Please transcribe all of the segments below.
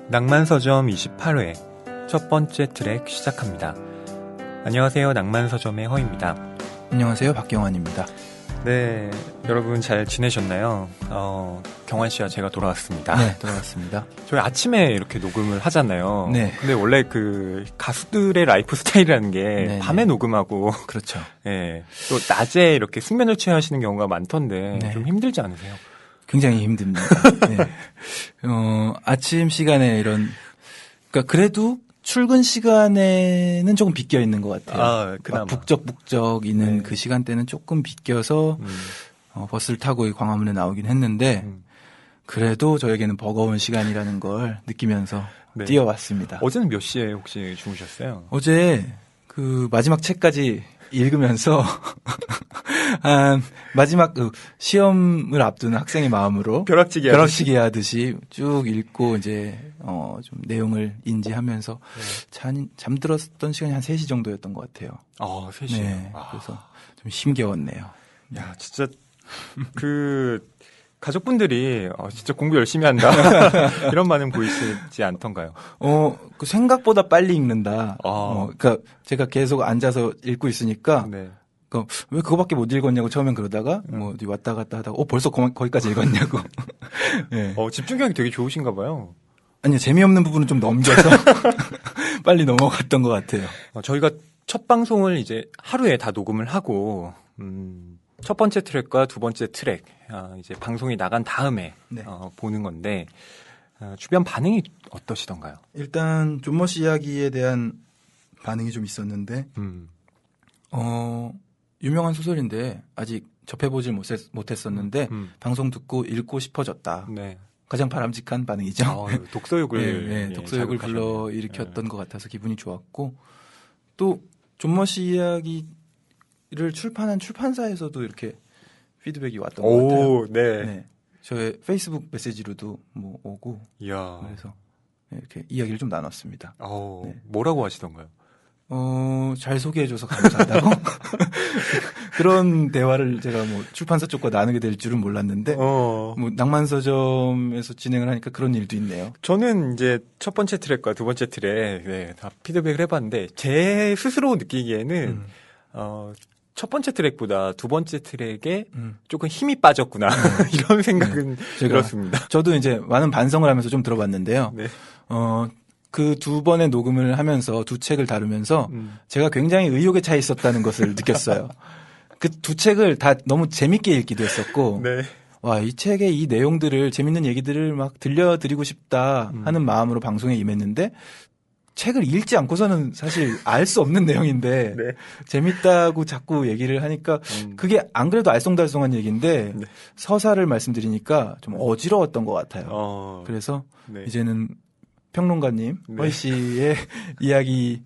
낭만서점 28회 첫 번째 트랙 시작합니다. 안녕하세요. 낭만서점의 허입니다. 안녕하세요. 박경환입니다. 네, 여러분 잘 지내셨나요? 경환 씨와 제가 돌아왔습니다. 네, 돌아왔습니다. 저희 아침에 이렇게 녹음을 하잖아요. 네. 근데 원래 그 가수들의 라이프 스타일이라는 게 네, 밤에 네. 녹음하고 그렇죠. 예, 또 낮에 이렇게 숙면을 취하시는 경우가 많던데 네. 좀 힘들지 않으세요? 굉장히 힘듭니다. 네. 아침 시간에 그러니까 그래도 출근 시간에는 조금 비껴 있는 것 같아요. 아, 그나마. 북적북적 있는 네. 그 시간대는 조금 비껴서 버스를 타고 광화문에 나오긴 했는데 그래도 저에게는 버거운 시간이라는 걸 느끼면서 네. 뛰어왔습니다. 어제는 몇 시에 혹시 주무셨어요? 어제 그 마지막 책까지 읽으면서 한 마지막 시험을 앞두는 학생의 마음으로 벼락치기 하듯이 쭉 읽고 이제 좀 내용을 인지하면서 잠들었던 시간이 한 3시 정도였던 것 같아요. 3시. 네, 그래서 좀 힘겨웠네요. 야, 진짜 그 가족분들이 진짜 공부 열심히 한다 이런 반응 보이시지 않던가요? 그 생각보다 빨리 읽는다. 아. 그러니까 제가 계속 앉아서 읽고 있으니까 네. 왜 그거밖에 못 읽었냐고 처음엔 그러다가 뭐 어디 왔다 갔다 하다가 벌써 거기까지 읽었냐고. 네. 집중력이 되게 좋으신가 봐요. 아니요, 재미없는 부분은 좀 넘겨서 빨리 넘어갔던 것 같아요. 저희가 첫 방송을 이제 하루에 다 녹음을 하고 첫 번째 트랙과 두 번째 트랙 이제 방송이 나간 다음에 네. 보는 건데 주변 반응이 어떠시던가요? 일단 존머 씨 이야기에 대한 반응이 좀 있었는데 유명한 소설인데 아직 접해보질 못했었는데 방송 듣고 읽고 싶어졌다. 네. 가장 바람직한 반응이죠. 독서욕을 네, 독서욕을 불러일으켰던 것 같아서 기분이 좋았고 또 존머 씨 이야기를 출판한 출판사에서도 이렇게 피드백이 왔던 것 같아요. 네. 네. 저의 페이스북 메시지로도 뭐 오고 이야. 그래서 이렇게 이야기를 좀 나눴습니다. 네. 뭐라고 하시던가요? 잘 소개해줘서 감사하다고 그런 대화를 제가 뭐 출판사 쪽과 나누게 될 줄은 몰랐는데 뭐 낭만서점에서 진행을 하니까 그런 일도 있네요. 저는 이제 첫 번째 트랙과 두 번째 트랙 다 피드백을 해봤는데 제 스스로 느끼기에는 첫 번째 트랙보다 두 번째 트랙에 조금 힘이 빠졌구나 이런 생각은 들었습니다. 저도 이제 많은 반성을 하면서 좀 들어봤는데요. 네. 그 두 번의 녹음을 하면서 두 책을 다루면서 제가 굉장히 의욕에 차 있었다는 것을 느꼈어요. 그 두 책을 다 너무 재밌게 읽기도 했었고, 네. 와, 이 책의 이 내용들을, 재밌는 얘기들을 막 들려드리고 싶다 하는 마음으로 방송에 임했는데, 책을 읽지 않고서는 사실 알 수 없는 내용인데, 네. 재밌다고 자꾸 얘기를 하니까, 그게 안 그래도 알쏭달쏭한 얘기인데, 네. 서사를 말씀드리니까 좀 어지러웠던 것 같아요. 그래서 네. 이제는 평론가님, 네. 허이 씨의 이야기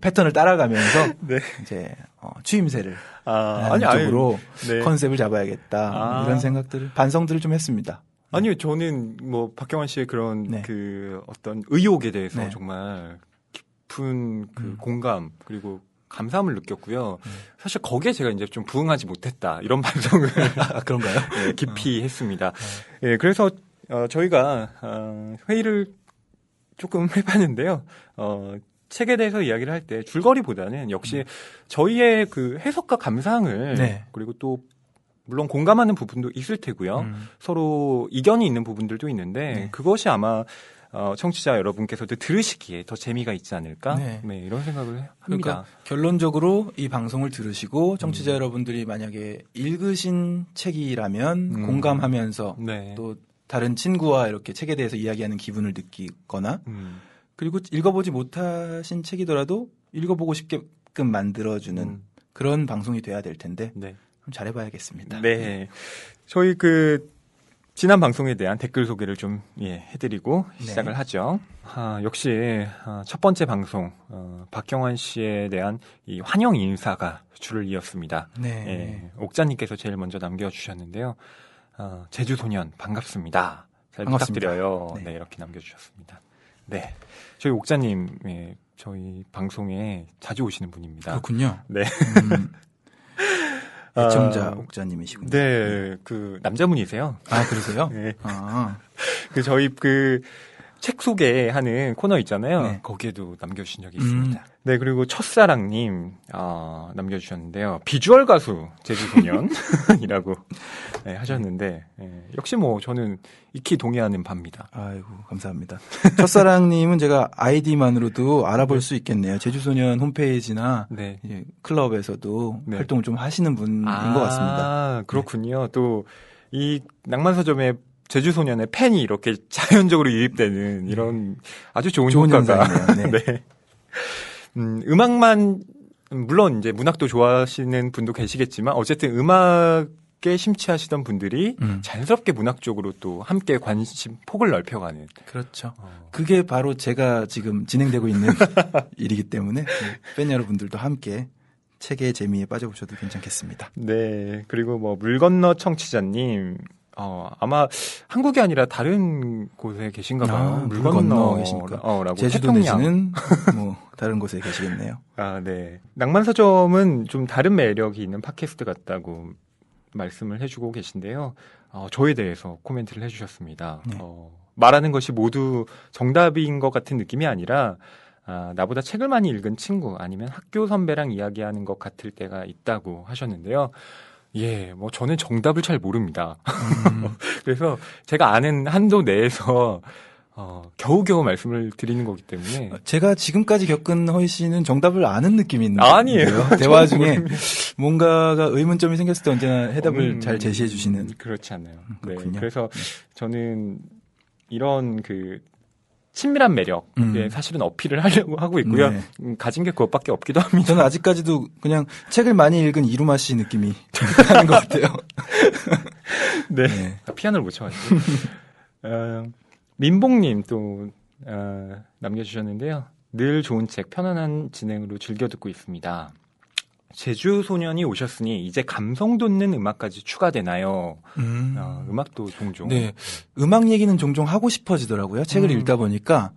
패턴을 따라가면서 네. 이제 추임새를 아니, 쪽으로 네. 컨셉을 잡아야겠다 이런 생각들을 반성들을 좀 했습니다. 아니요, 저는 뭐 박경환 씨의 그런 네. 그 어떤 의욕에 대해서 네. 정말 깊은 그 공감 그리고 감사함을 느꼈고요. 사실 거기에 제가 이제 좀 부응하지 못했다 이런 반성을 그런가요? 네, 깊이 했습니다. 예, 그래서 저희가 회의를 조금 해봤는데요. 책에 대해서 이야기를 할 때 줄거리보다는 역시 저희의 그 해석과 감상을 네. 그리고 또 물론 공감하는 부분도 있을 테고요. 서로 이견이 있는 부분들도 있는데 네. 그것이 아마 청취자 여러분께서도 들으시기에 더 재미가 있지 않을까? 네. 네, 이런 생각을 합니다. 그러니까 결론적으로 이 방송을 들으시고 청취자 여러분들이 만약에 읽으신 책이라면 공감하면서 네. 또 다른 친구와 이렇게 책에 대해서 이야기하는 기분을 느끼거나 그리고 읽어보지 못하신 책이더라도 읽어보고 싶게끔 만들어주는 그런 방송이 돼야 될 텐데 네. 좀 잘해봐야겠습니다. 네. 저희 그 지난 방송에 대한 댓글 소개를 좀 해드리고 시작을 네. 하죠. 역시 첫 번째 방송 박경환 씨에 대한 이 환영 인사가 줄을 이었습니다. 네. 옥자님께서 제일 먼저 남겨주셨는데요. 제주 소년 반갑습니다. 잘 반갑습니다. 부탁드려요. 네. 네, 이렇게 남겨주셨습니다. 네, 저희 옥자님 저희 방송에 자주 오시는 분입니다. 그렇군요. 네. 애청자 옥자님이시군요. 네, 그 남자분이세요. 아, 그러세요? 네. 아. 그 저희 그 책 소개하는 코너 있잖아요. 네. 거기에도 남겨주신 적이 있습니다. 네, 그리고 첫사랑님 남겨주셨는데요. 비주얼 가수 제주소년이라고 네, 하셨는데 역시 뭐 저는 익히 동의하는 바입니다. 아이고 감사합니다. 첫사랑님은 제가 아이디만으로도 알아볼 수 있겠네요. 제주소년 홈페이지나 네. 클럽에서도 네. 활동을 좀 하시는 분인 것 같습니다. 그렇군요. 네. 또 이 낭만서점의 제주소년의 팬이 이렇게 자연적으로 유입되는 이런 아주 좋은 효과가. 현상이네요. 네. 네. 음악만, 물론 이제 문학도 좋아하시는 분도 계시겠지만 어쨌든 음악에 심취하시던 분들이 자연스럽게 문학 쪽으로 또 함께 관심 폭을 넓혀가는. 그렇죠. 그게 바로 제가 지금 진행되고 있는 일이기 때문에 팬 여러분들도 함께 책의 재미에 빠져보셔도 괜찮겠습니다. 네. 그리고 뭐 물 건너 청취자님. 아마 한국이 아니라 다른 곳에 계신가 봐요. 물 건너 계십니까? 라고 제주도 내지는 뭐 다른 곳에 계시겠네요. 네. 낭만서점은 좀 다른 매력이 있는 팟캐스트 같다고 말씀을 해주고 계신데요. 저에 대해서 코멘트를 해주셨습니다. 네. 말하는 것이 모두 정답인 것 같은 느낌이 아니라 나보다 책을 많이 읽은 친구 아니면 학교 선배랑 이야기하는 것 같을 때가 있다고 하셨는데요. 예, 뭐 저는 정답을 잘 모릅니다. 그래서 제가 아는 한도 내에서 겨우겨우 말씀을 드리는 거기 때문에 제가 지금까지 겪은 허희 씨는 정답을 아는 느낌이 있는 아니에요. 대화 중에 뭔가가 의문점이 생겼을 때 언제나 해답을 잘 제시해 주시는. 그렇지 않아요. 네, 그렇군요. 그래서 저는 이런 그 친밀한 매력에 사실은 어필을 하려고 하고 있고요. 네. 가진 게 그것밖에 없기도 합니다. 저는 아직까지도 그냥 책을 많이 읽은 이루마 씨 느낌이 하는 것 같아요. 네. 네. 피아노를 못 쳐가지고. 민봉님 또 남겨주셨는데요. 늘 좋은 책, 편안한 진행으로 즐겨 듣고 있습니다. 제주소년이 오셨으니 이제 감성 돋는 음악까지 추가되나요? 음악도 종종. 네. 음악 얘기는 종종 하고 싶어지더라고요. 책을 읽다 보니까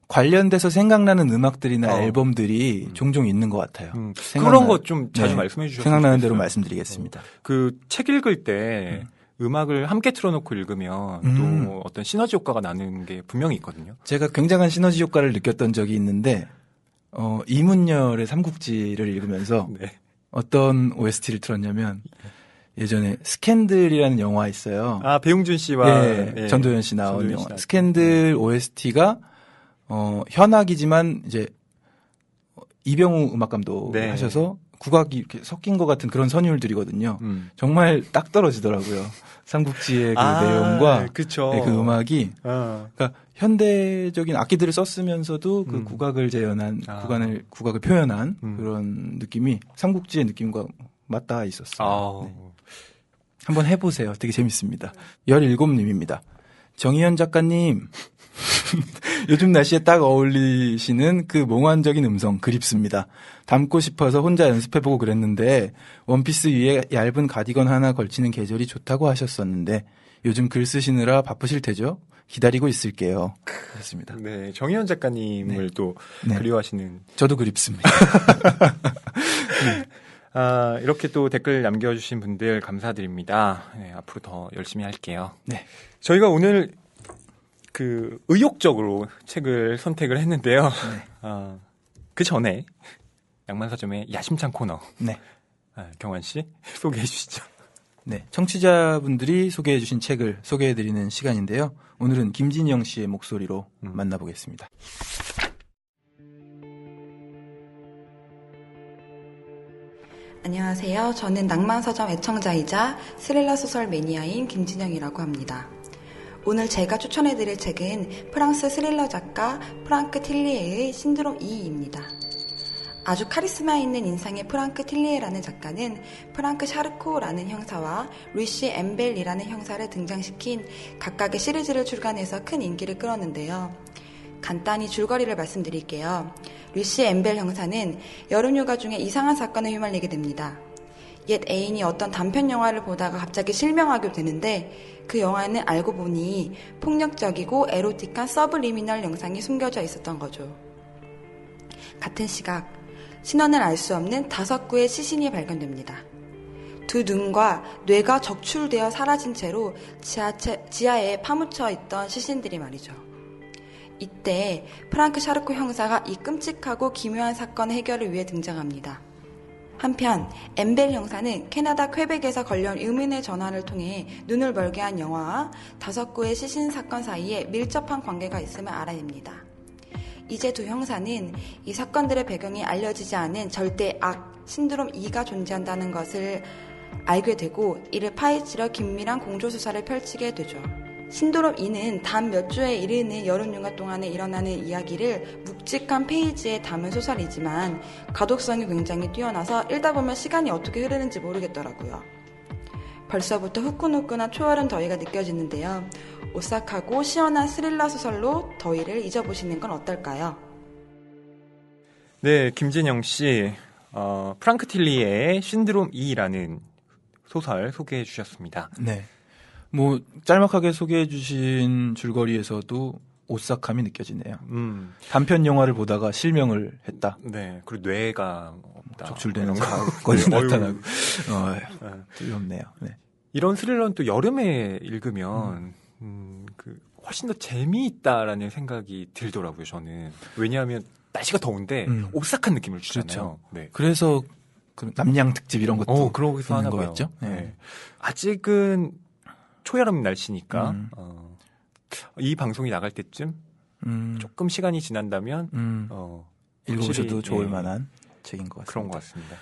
관련돼서 생각나는 음악들이나 앨범들이 종종 있는 것 같아요. 그런 거 좀 자주 말씀해 주셨으면 생각나는 좋겠어요. 대로 말씀드리겠습니다. 그 책 읽을 때 음악을 함께 틀어놓고 읽으면 또 어떤 시너지 효과가 나는 게 분명히 있거든요. 제가 굉장한 시너지 효과를 느꼈던 적이 있는데 이문열의 삼국지를 읽으면서 네. 어떤 OST를 틀었냐면 예전에 스캔들이라는 영화 있어요. 배용준 씨와 전도연 씨 나온 전도연 영화. 씨 스캔들 OST가 현악이지만 이제 이병우 음악 감독 네. 하셔서 국악이 이렇게 섞인 것 같은 그런 선율들이거든요. 정말 딱 떨어지더라고요. 삼국지의 그 내용과 그쵸. 네, 그 음악이 그러니까 현대적인 악기들을 썼으면서도 그 국악을 재현한 국악을 표현한 그런 느낌이 삼국지의 느낌과 맞닿아 있었어요. 네. 한번 해보세요. 되게 재밌습니다. 17님입니다. 정희연 작가님 요즘 날씨에 딱 어울리시는 그 몽환적인 음성 그립습니다. 담고 싶어서 혼자 연습해보고 그랬는데 원피스 위에 얇은 가디건 하나 걸치는 계절이 좋다고 하셨었는데 요즘 글 쓰시느라 바쁘실 테죠? 기다리고 있을게요. 그렇습니다. 네, 정희연 작가님을 또 그리워하시는. 저도 그립습니다. 이렇게 또 댓글 남겨주신 분들 감사드립니다. 네, 앞으로 더 열심히 할게요. 네. 저희가 오늘 그 의욕적으로 책을 선택을 했는데요. 그 전에 낭만서점의 야심찬 코너. 네. 경환 씨 소개해 주시죠. 네. 청취자분들이 소개해 주신 책을 소개해 드리는 시간인데요. 오늘은 김진영 씨의 목소리로 만나보겠습니다. 안녕하세요. 저는 낭만서점 애청자이자 스릴러 소설 매니아인 김진영이라고 합니다. 오늘 제가 추천해드릴 책은 프랑스 스릴러 작가 프랑크 틸리에의 신드롬 2입니다. 아주 카리스마 있는 인상의 프랑크 틸리에라는 작가는 프랑크 샤르코라는 형사와 루이시 엠벨이라는 형사를 등장시킨 각각의 시리즈를 출간해서 큰 인기를 끌었는데요. 간단히 줄거리를 말씀드릴게요. 루이시 엠벨 형사는 여름휴가 중에 이상한 사건에 휘말리게 됩니다. 옛 애인이 어떤 단편 영화를 보다가 갑자기 실명하게 되는데 그 영화는 알고 보니 폭력적이고 에로틱한 서브리미널 영상이 숨겨져 있었던 거죠. 같은 시각 신원을 알 수 없는 5구의 시신이 발견됩니다. 두 눈과 뇌가 적출되어 사라진 채로 지하에 파묻혀 있던 시신들이 말이죠. 이때 프랑크 샤르코 형사가 이 끔찍하고 기묘한 사건 해결을 위해 등장합니다. 한편 엠벨 형사는 캐나다 퀘벡에서 걸려온 의문의 전화를 통해 눈을 멀게 한 영화와 5구의 시신 사건 사이에 밀접한 관계가 있음을 알아냅니다. 이제 두 형사는 이 사건들의 배경이 알려지지 않은 절대 악, 신드롬 2가 존재한다는 것을 알게 되고 이를 파헤치려 긴밀한 공조수사를 펼치게 되죠. 신드롬 2는 단 몇 주에 이르는 여름 휴가 동안에 일어나는 이야기를 묵직한 페이지에 담은 소설이지만 가독성이 굉장히 뛰어나서 읽다 보면 시간이 어떻게 흐르는지 모르겠더라고요. 벌써부터 후끈후끈한 초여름 더위가 느껴지는데요. 오싹하고 시원한 스릴러 소설로 더위를 잊어보시는 건 어떨까요? 네, 김진영 씨, 프랑크 틸리의 신드롬 2라는 소설 소개해 주셨습니다. 네. 뭐 짤막하게 소개해 주신 줄거리에서도 오싹함이 느껴지네요. 단편 영화를 보다가 실명을 했다. 네, 그리고 뇌가 없다. 적출되는 사건이 나타나고. 두렵네요. 네. 이런 스릴러는 또 여름에 읽으면 훨씬 더 재미있다라는 생각이 들더라고요. 저는 왜냐하면 날씨가 더운데 오싹한 느낌을 주잖아요. 그렇죠. 네. 그래서 그 남양 특집 이런 것도 그러기도 하나 봐요. 거였죠. 네. 네. 아직은 초여름 날씨니까 이 방송이 나갈 때쯤 조금 시간이 지난다면 읽어보셔도 좋을 만한 책인 것 같습니다. 그런 것 같습니다.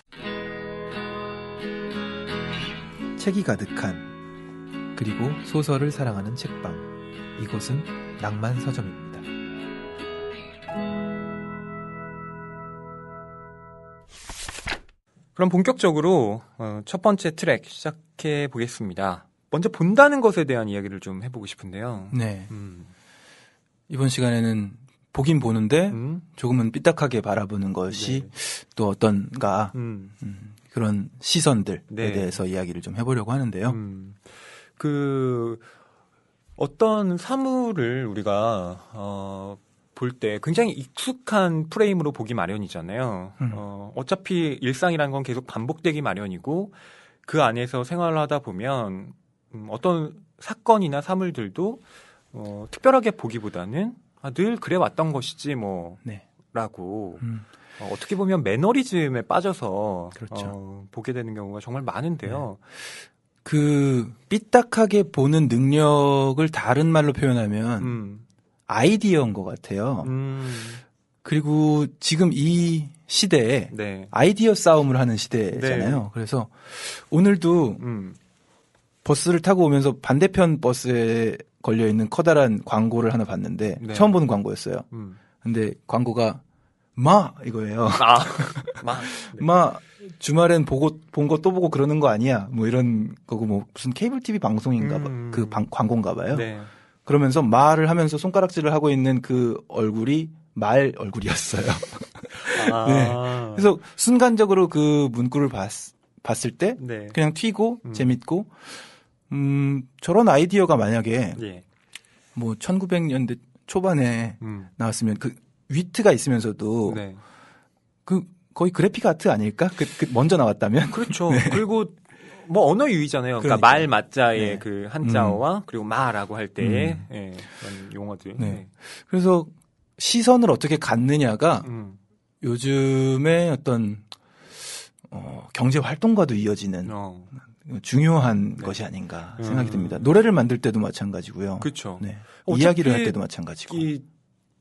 책이 가득한 그리고 소설을 사랑하는 책방. 이곳은 낭만 서점입니다. 그럼 본격적으로 첫 번째 트랙 시작해 보겠습니다. 먼저 본다는 것에 대한 이야기를 좀 해보고 싶은데요. 네. 이번 시간에는 보긴 보는데 조금은 삐딱하게 바라보는 것이 또 어떤가 그런 시선들에 대해서 이야기를 좀 해보려고 하는데요. 어떤 사물을 우리가 볼 때 굉장히 익숙한 프레임으로 보기 마련이잖아요. 어차피 일상이라는 건 계속 반복되기 마련이고 그 안에서 생활을 하다 보면 어떤 사건이나 사물들도 특별하게 보기보다는 늘 그래 왔던 것이지 뭐 라고 어떻게 보면 매너리즘에 빠져서 그렇죠. 보게 되는 경우가 정말 많은데요. 그 삐딱하게 보는 능력을 다른 말로 표현하면 아이디어인 것 같아요. 그리고 지금 이 시대에 아이디어 싸움을 하는 시대잖아요. 네. 그래서 오늘도 버스를 타고 오면서 반대편 버스에 걸려있는 커다란 광고를 하나 봤는데 처음 보는 광고였어요. 근데 광고가 마 이거예요. 마 주말엔 본 거 또 보고 그러는 거 아니야? 뭐 이런 거고 뭐 무슨 케이블 TV 방송인가 봐. 그 광고인가 봐요. 네. 그러면서 말을 하면서 손가락질을 하고 있는 그 얼굴이 말 얼굴이었어요. 네. 그래서 순간적으로 그 문구를 봤을 때 그냥 튀고 재밌고 저런 아이디어가 만약에 뭐 1900년대 초반에 나왔으면 그 위트가 있으면서도 그 거의 그래픽 아트 아닐까? 먼저 나왔다면? 그렇죠. 그리고 뭐 언어 유희잖아요. 그러니까 말 맞자의 그 한자어와 그리고 마라고 할 때의 그런 용어들. 그래서 시선을 어떻게 갖느냐가 요즘에 어떤 경제 활동과도 이어지는 중요한 것이 아닌가 생각이 듭니다. 노래를 만들 때도 마찬가지고요. 그렇죠. 이야기를 할 때도 마찬가지고.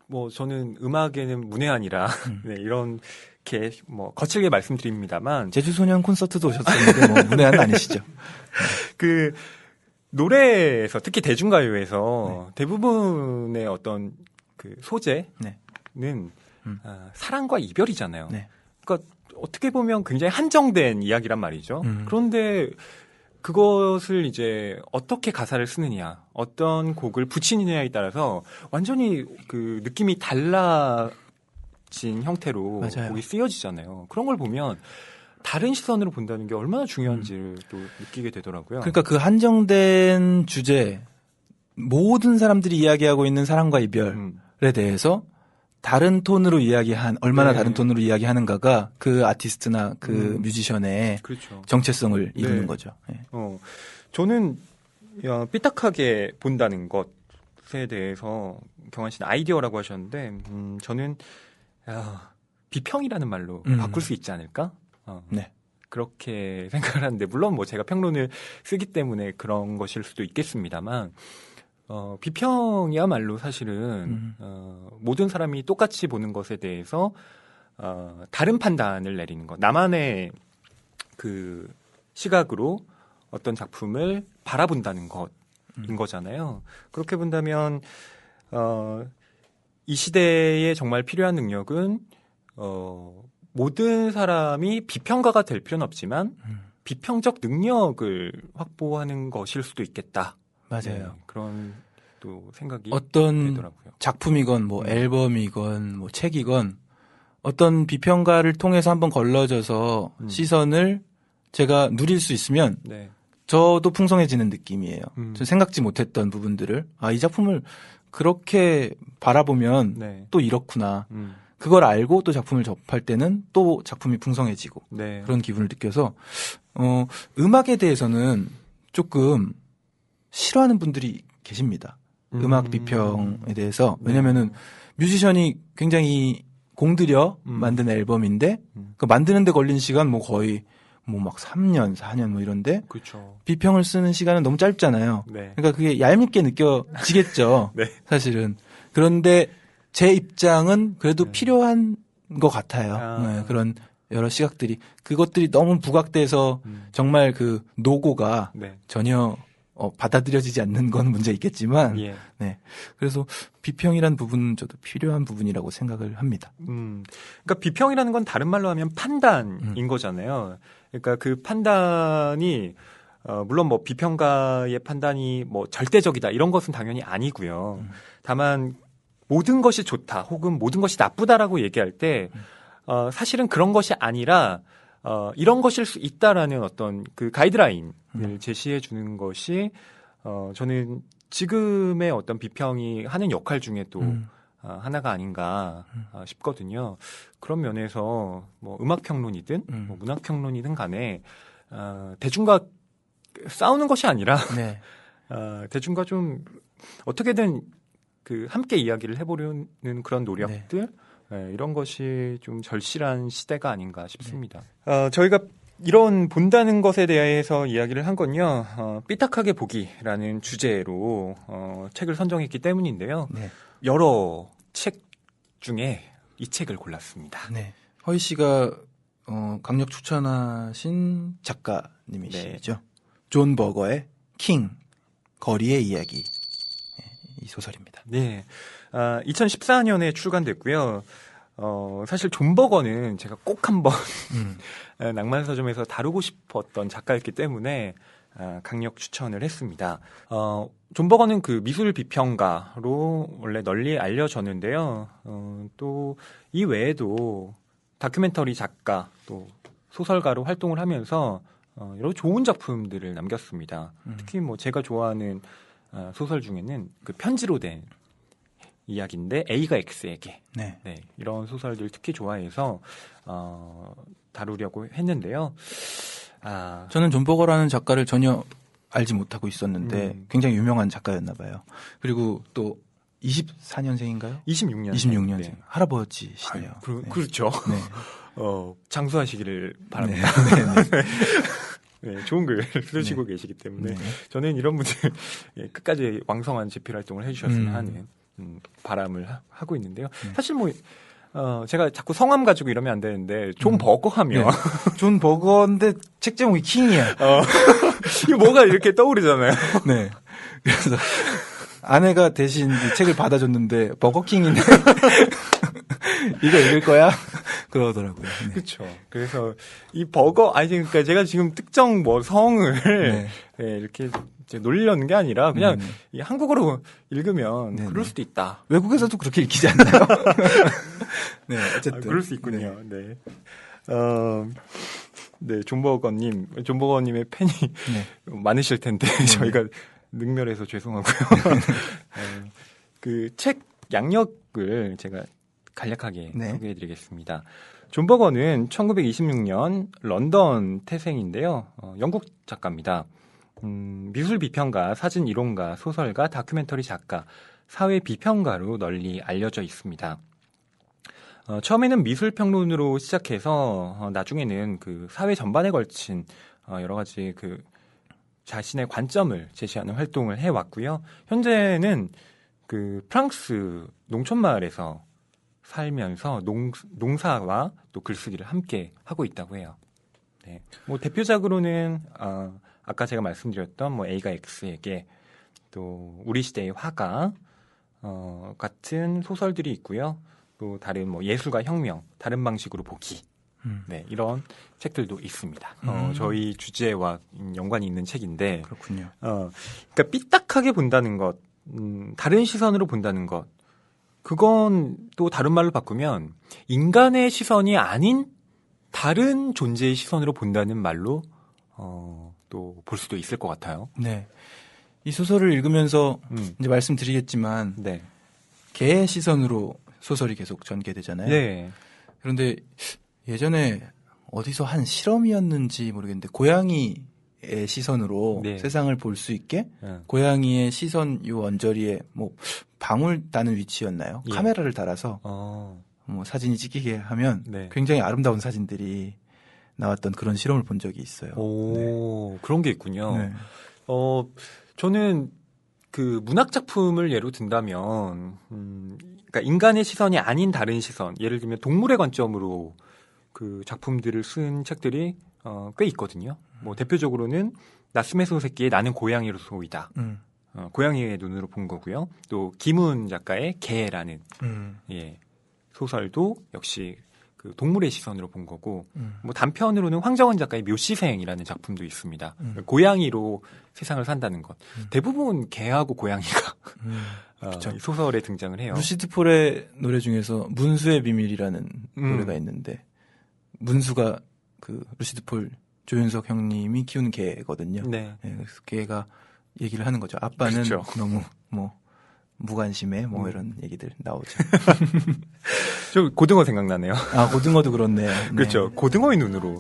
뭐 저는 음악에는 문외한이라 이렇게 뭐 거칠게 말씀드립니다만 제주소년 콘서트도 오셨었는데 뭐 문외한 아니시죠? 그 노래에서 특히 대중가요에서 대부분의 어떤 그 소재는 사랑과 이별이잖아요. 그러니까 어떻게 보면 굉장히 한정된 이야기란 말이죠. 그런데 그것을 이제 어떻게 가사를 쓰느냐, 어떤 곡을 붙이느냐에 따라서 완전히 그 느낌이 달라진 형태로 곡이 쓰여지잖아요. 그런 걸 보면 다른 시선으로 본다는 게 얼마나 중요한지를 또 느끼게 되더라고요. 그러니까 그 한정된 주제, 모든 사람들이 이야기하고 있는 사랑과 이별에 대해서 다른 톤으로 얼마나 다른 톤으로 이야기하는가가 그 아티스트나 그 뮤지션의 정체성을 이루는 거죠. 저는 삐딱하게 본다는 것, 것에 대해서 경환 씨는 아이디어라고 하셨는데 저는 비평이라는 말로 바꿀 수 있지 않을까? 네. 그렇게 생각을 하는데 물론 뭐 제가 평론을 쓰기 때문에 그런 것일 수도 있겠습니다만 비평이야말로 사실은 모든 사람이 똑같이 보는 것에 대해서 다른 판단을 내리는 것, 나만의 그 시각으로 어떤 작품을 바라본다는 것인 거잖아요. 그렇게 본다면 이 시대에 정말 필요한 능력은 모든 사람이 비평가가 될 필요는 없지만 비평적 능력을 확보하는 것일 수도 있겠다. 맞아요. 네, 그런 또 생각이 어떤 되더라고요. 작품이건 뭐 앨범이건 뭐 책이건 어떤 비평가를 통해서 한번 걸러져서 시선을 제가 누릴 수 있으면 네. 저도 풍성해지는 느낌이에요. 저 생각지 못했던 부분들을 이 작품을 그렇게 바라보면 네. 또 이렇구나. 그걸 알고 또 작품을 접할 때는 또 작품이 풍성해지고 네. 그런 기분을 느껴서 음악에 대해서는 조금 싫어하는 분들이 계십니다. 음악 비평에 대해서. 왜냐면은 뮤지션이 굉장히 공들여 만든 앨범인데 그 만드는데 걸린 시간 뭐 거의 뭐 막 3년, 4년 뭐 이런데 그렇죠. 비평을 쓰는 시간은 너무 짧잖아요. 네. 그러니까 그게 얄밉게 느껴지겠죠. 네. 사실은. 그런데 제 입장은 그래도 필요한 것 같아요. 네, 그런 여러 시각들이. 그것들이 너무 부각돼서 정말 그 노고가 네. 전혀 받아들여지지 않는 건 문제 있겠지만, 예. 네. 그래서 비평이란 부분은 저도 필요한 부분이라고 생각을 합니다. 그러니까 비평이라는 건 다른 말로 하면 판단인 거잖아요. 그러니까 그 판단이 물론 뭐 비평가의 판단이 뭐 절대적이다 이런 것은 당연히 아니고요. 다만 모든 것이 좋다 혹은 모든 것이 나쁘다라고 얘기할 때 사실은 그런 것이 아니라 이런 것일 수 있다라는 어떤 그 가이드라인을 제시해 주는 것이 저는 지금의 어떤 비평이 하는 역할 중에도 하나가 아닌가 싶거든요. 그런 면에서 뭐 음악 평론이든 뭐 문학 평론이든 간에 대중과 싸우는 것이 아니라 네. 대중과 좀 어떻게든 그 함께 이야기를 해보려는 그런 노력들 네, 이런 것이 좀 절실한 시대가 아닌가 싶습니다. 저희가 이런 본다는 것에 대해서 이야기를 한 건요. 삐딱하게 보기라는 주제로 책을 선정했기 때문인데요. 네. 여러 책 중에 이 책을 골랐습니다. 네. 허희 씨가 강력 추천하신 작가님이시죠. 네. 존 버거의 킹, 거리의 이야기. 이 소설입니다. 네. 2014년에 출간됐고요. 사실 존 버거는 제가 꼭 한번 낭만서점에서 다루고 싶었던 작가였기 때문에 강력 추천을 했습니다. 존 버거는 그 미술 비평가로 원래 널리 알려졌는데요. 또 이 외에도 다큐멘터리 작가 또 소설가로 활동을 하면서 여러 좋은 작품들을 남겼습니다. 특히 뭐 제가 좋아하는 소설 중에는 그 편지로 된 이야기인데 A가 X에게 네. 네, 이런 소설들 특히 좋아해서 다루려고 했는데요. 저는 존 버거라는 작가를 전혀 알지 못하고 있었는데 굉장히 유명한 작가였나 봐요. 그리고 또 24년생인가요? 26년생. 26년생. 네. 할아버지시네요. 네. 그렇죠. 네. 장수하시기를 바랍니다. 네, 좋은 글 쓰시고 계시기 때문에 저는 이런 분들 끝까지 왕성한 집필 활동을 해주셨으면 하는 바람을 하고 있는데요. 사실 뭐 제가 자꾸 성함 가지고 이러면 안 되는데 존 버거 하면 존 버거인데 책 제목이 킹이야. 이거 뭐가 이렇게 떠오르잖아요. 네. 그래서 아내가 대신 이 책을 받아줬는데 버거킹이네. 이거 읽을 거야? 그러더라고요. 네. 그렇죠. 그래서 이 버거 그러니까 제가 지금 특정 뭐 성을 이렇게 이제 놀리려는 게 아니라 그냥 이 한국어로 읽으면 그럴 수도 있다. 외국에서도 그렇게 읽히지 않나요? 네, 어쨌든 그럴 수 있군요. 네. 네, 존 버거님의 팬이 많으실 텐데 저희가 능멸해서 죄송하고요. 그 책 양력을 제가 간략하게 소개해드리겠습니다. 존 버거는 1926년 런던 태생인데요. 영국 작가입니다. 미술 비평가, 사진 이론가, 소설가, 다큐멘터리 작가, 사회 비평가로 널리 알려져 있습니다. 처음에는 미술평론으로 시작해서 나중에는 그 사회 전반에 걸친 여러 가지 그 자신의 관점을 제시하는 활동을 해왔고요. 현재는 그 프랑스 농촌마을에서 살면서 농사와 또 글쓰기를 함께 하고 있다고 해요. 네. 뭐 대표작으로는 아까 제가 말씀드렸던 뭐 A가 X에게 또 우리 시대의 화가 같은 소설들이 있고요. 또 다른 뭐 예술과 혁명, 다른 방식으로 보기. 네, 이런 책들도 있습니다. 저희 주제와 연관이 있는 책인데. 그렇군요. 그러니까 삐딱하게 본다는 것, 다른 시선으로 본다는 것, 그건 또 다른 말로 바꾸면 인간의 시선이 아닌 다른 존재의 시선으로 본다는 말로 또 볼 수도 있을 것 같아요. 네. 이 소설을 읽으면서 이제 말씀드리겠지만 네. 개의 시선으로 소설이 계속 전개되잖아요. 네. 그런데 예전에 어디서 한 실험이었는지 모르겠는데 고양이의 시선으로 네. 세상을 볼 수 있게 네. 고양이의 시선 요 언저리에 뭐 방울 따는 위치였나요? 예. 카메라를 달아서 뭐 사진이 찍히게 하면 네. 굉장히 아름다운 사진들이 나왔던 그런 실험을 본 적이 있어요. 오, 그런 게 있군요. 네. 저는 그 문학 작품을 예로 든다면, 그러니까 인간의 시선이 아닌 다른 시선, 예를 들면 동물의 관점으로 그 작품들을 쓴 책들이 꽤 있거든요. 뭐 대표적으로는 나스메소 새끼의 나는 고양이로소이다. 고양이의 눈으로 본 거고요. 또 김훈 작가의 개라는 예, 소설도 역시 그 동물의 시선으로 본 거고, 뭐 단편으로는 황정원 작가의 묘시생이라는 작품도 있습니다. 고양이로 세상을 산다는 것. 대부분 개하고 고양이가 이 소설에 등장을 해요. 루시드 폴의 노래 중에서 문수의 비밀이라는 노래가 있는데 문수가 그 루시드 폴 조윤석 형님이 키우는 개거든요. 네. 네, 그래서 개가 얘기를 하는 거죠. 아빠는 그렇죠. 너무 뭐 무관심해 뭐 이런 얘기들 나오죠. 저 고등어 생각나네요. 아 고등어도 그렇네요. 네. 그렇죠. 고등어의 눈으로.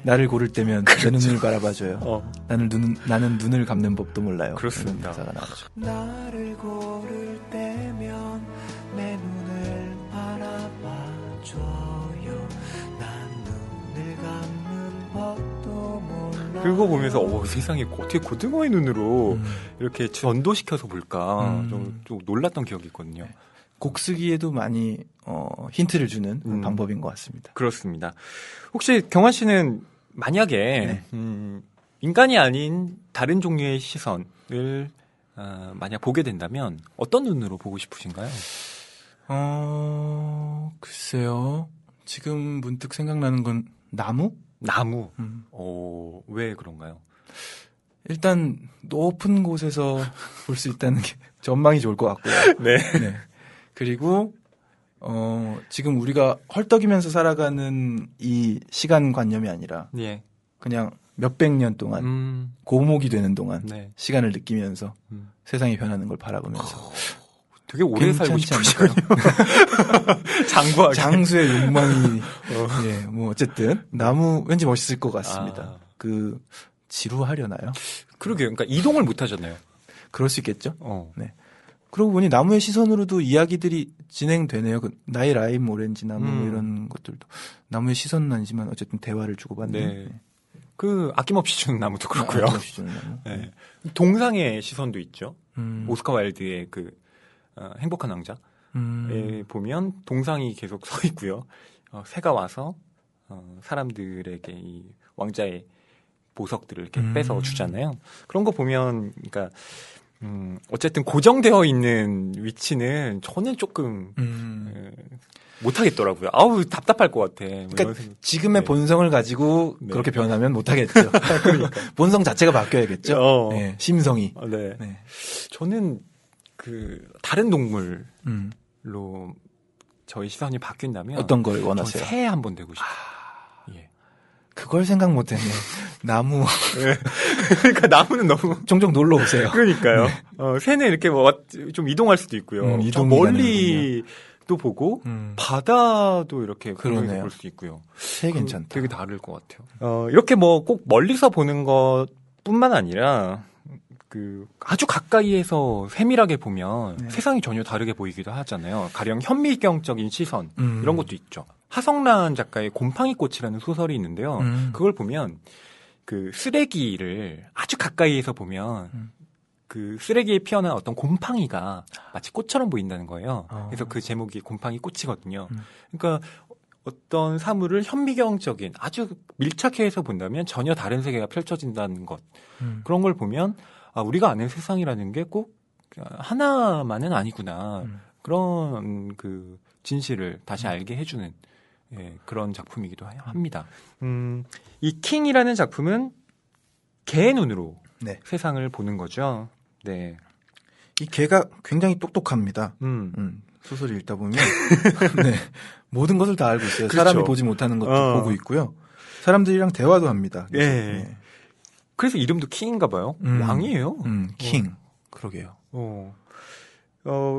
나를 고를 때면 내 눈을 바라봐줘요. 나는 눈을 감는 법도 몰라요. 그렇습니다. 가사가 나오죠. 나를 고를 때면 내 눈을 바라봐줘요. 난 눈을 감는 법도 몰라. 그거 보면서 세상에 어떻게 고등어의 눈으로 이렇게 전도시켜서 볼까 좀 놀랐던 기억이 있거든요. 곡 쓰기에도 많이 힌트를 주는 방법인 것 같습니다. 그렇습니다. 혹시 경환 씨는 만약에 인간이 아닌 다른 종류의 시선을 만약 보게 된다면 어떤 눈으로 보고 싶으신가요? 글쎄요. 지금 문득 생각나는 건 나무? 나무. 왜 그런가요? 일단 높은 곳에서 볼 수 있다는 게 전망이 좋을 것 같고요. 네. 네. 그리고 지금 우리가 헐떡이면서 살아가는 이 시간관념이 아니라 예. 그냥 몇백 년 동안 고목이 되는 동안 네. 시간을 느끼면서 세상이 변하는 걸 바라보면서 되게 오래 살고 괜찮지 싶으시군요. 장구하게. 장수의 욕망이 예, 뭐 어쨌든 나무 왠지 멋있을 것 같습니다. 그 지루하려나요? 그러게요. 그러니까 이동을 못 하잖아요. 그럴 수 있겠죠. 네. 그러고 보니 나무의 시선으로도 이야기들이 진행되네요. 그 나의 라임 오렌지 나무 뭐 이런 것들도 나무의 시선은 아니지만 어쨌든 대화를 주고받는. 네. 그 아낌없이 주는 나무도 그렇고요. 아낌없이 주는 나무. 네. 동상의 시선도 있죠. 오스카 와일드의 그 행복한 왕자에 보면 동상이 계속 서 있고요. 새가 와서 사람들에게 이 왕자의 보석들을 이렇게 뺏어 주잖아요. 그런 거 보면, 그러니까 어쨌든 고정되어 있는 위치는 저는 조금 못하겠더라고요. 아우 답답할 것 같아. 그러니까 지금의 본성을 가지고 그렇게 변하면 못하겠죠. 그러니까 본성 자체가 바뀌어야겠죠. 네, 심성이. 네. 네. 저는 그 다른 동물로 저희 시선이 바뀐다면 어떤 걸 원하세요? 새 한번 되고 싶어요. 예. 그걸 생각 못했네. 나무. 네. 그러니까 나무는 너무 종종 놀러 오세요. 그러니까요. 새는 이렇게 좀 이동할 수도 있고요. 저 멀리도 보고 바다도 이렇게 그러네요. 볼 수 있고요. 새 괜찮다. 되게 다를 것 같아요. 이렇게 뭐 꼭 멀리서 보는 것뿐만 아니라 그 아주 가까이에서 세밀하게 보면 네. 세상이 전혀 다르게 보이기도 하잖아요. 가령 현미경적인 시선 이런 것도 있죠. 하성란 작가의 곰팡이꽃이라는 소설이 있는데요. 그걸 보면 그 쓰레기를 아주 가까이에서 보면 그 쓰레기에 피어난 어떤 곰팡이가 마치 꽃처럼 보인다는 거예요. 그래서 그 제목이 곰팡이 꽃이거든요. 그러니까 어떤 사물을 현미경적인 아주 밀착해 서 본다면 전혀 다른 세계가 펼쳐진다는 것. 그런 걸 보면 아, 우리가 아는 세상이라는 게 꼭 하나만은 아니구나. 그런 그 진실을 다시 알게 해주는 예, 그런 작품이기도 합니다. 이 킹이라는 작품은 개의 눈으로 네. 세상을 보는 거죠. 네. 이 개가 굉장히 똑똑합니다. 소설을 읽다 보면 네, 모든 것을 다 알고 있어요. 그렇죠. 사람이 보지 못하는 것도 보고 있고요. 사람들이랑 대화도 합니다. 예. 네. 그래서 이름도 킹인가 봐요. 왕이에요. 킹. 그러게요.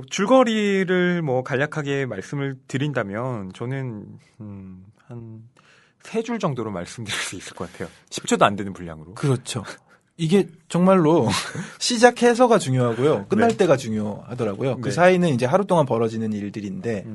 줄거리를 뭐 간략하게 말씀을 드린다면 저는 한 3줄 정도로 말씀드릴 수 있을 것 같아요. 10초도 안 되는 분량으로. 그렇죠. 이게 정말로 시작해서가 중요하고요. 끝날 네. 때가 중요하더라고요. 그 네. 사이는 이제 하루 동안 벌어지는 일들인데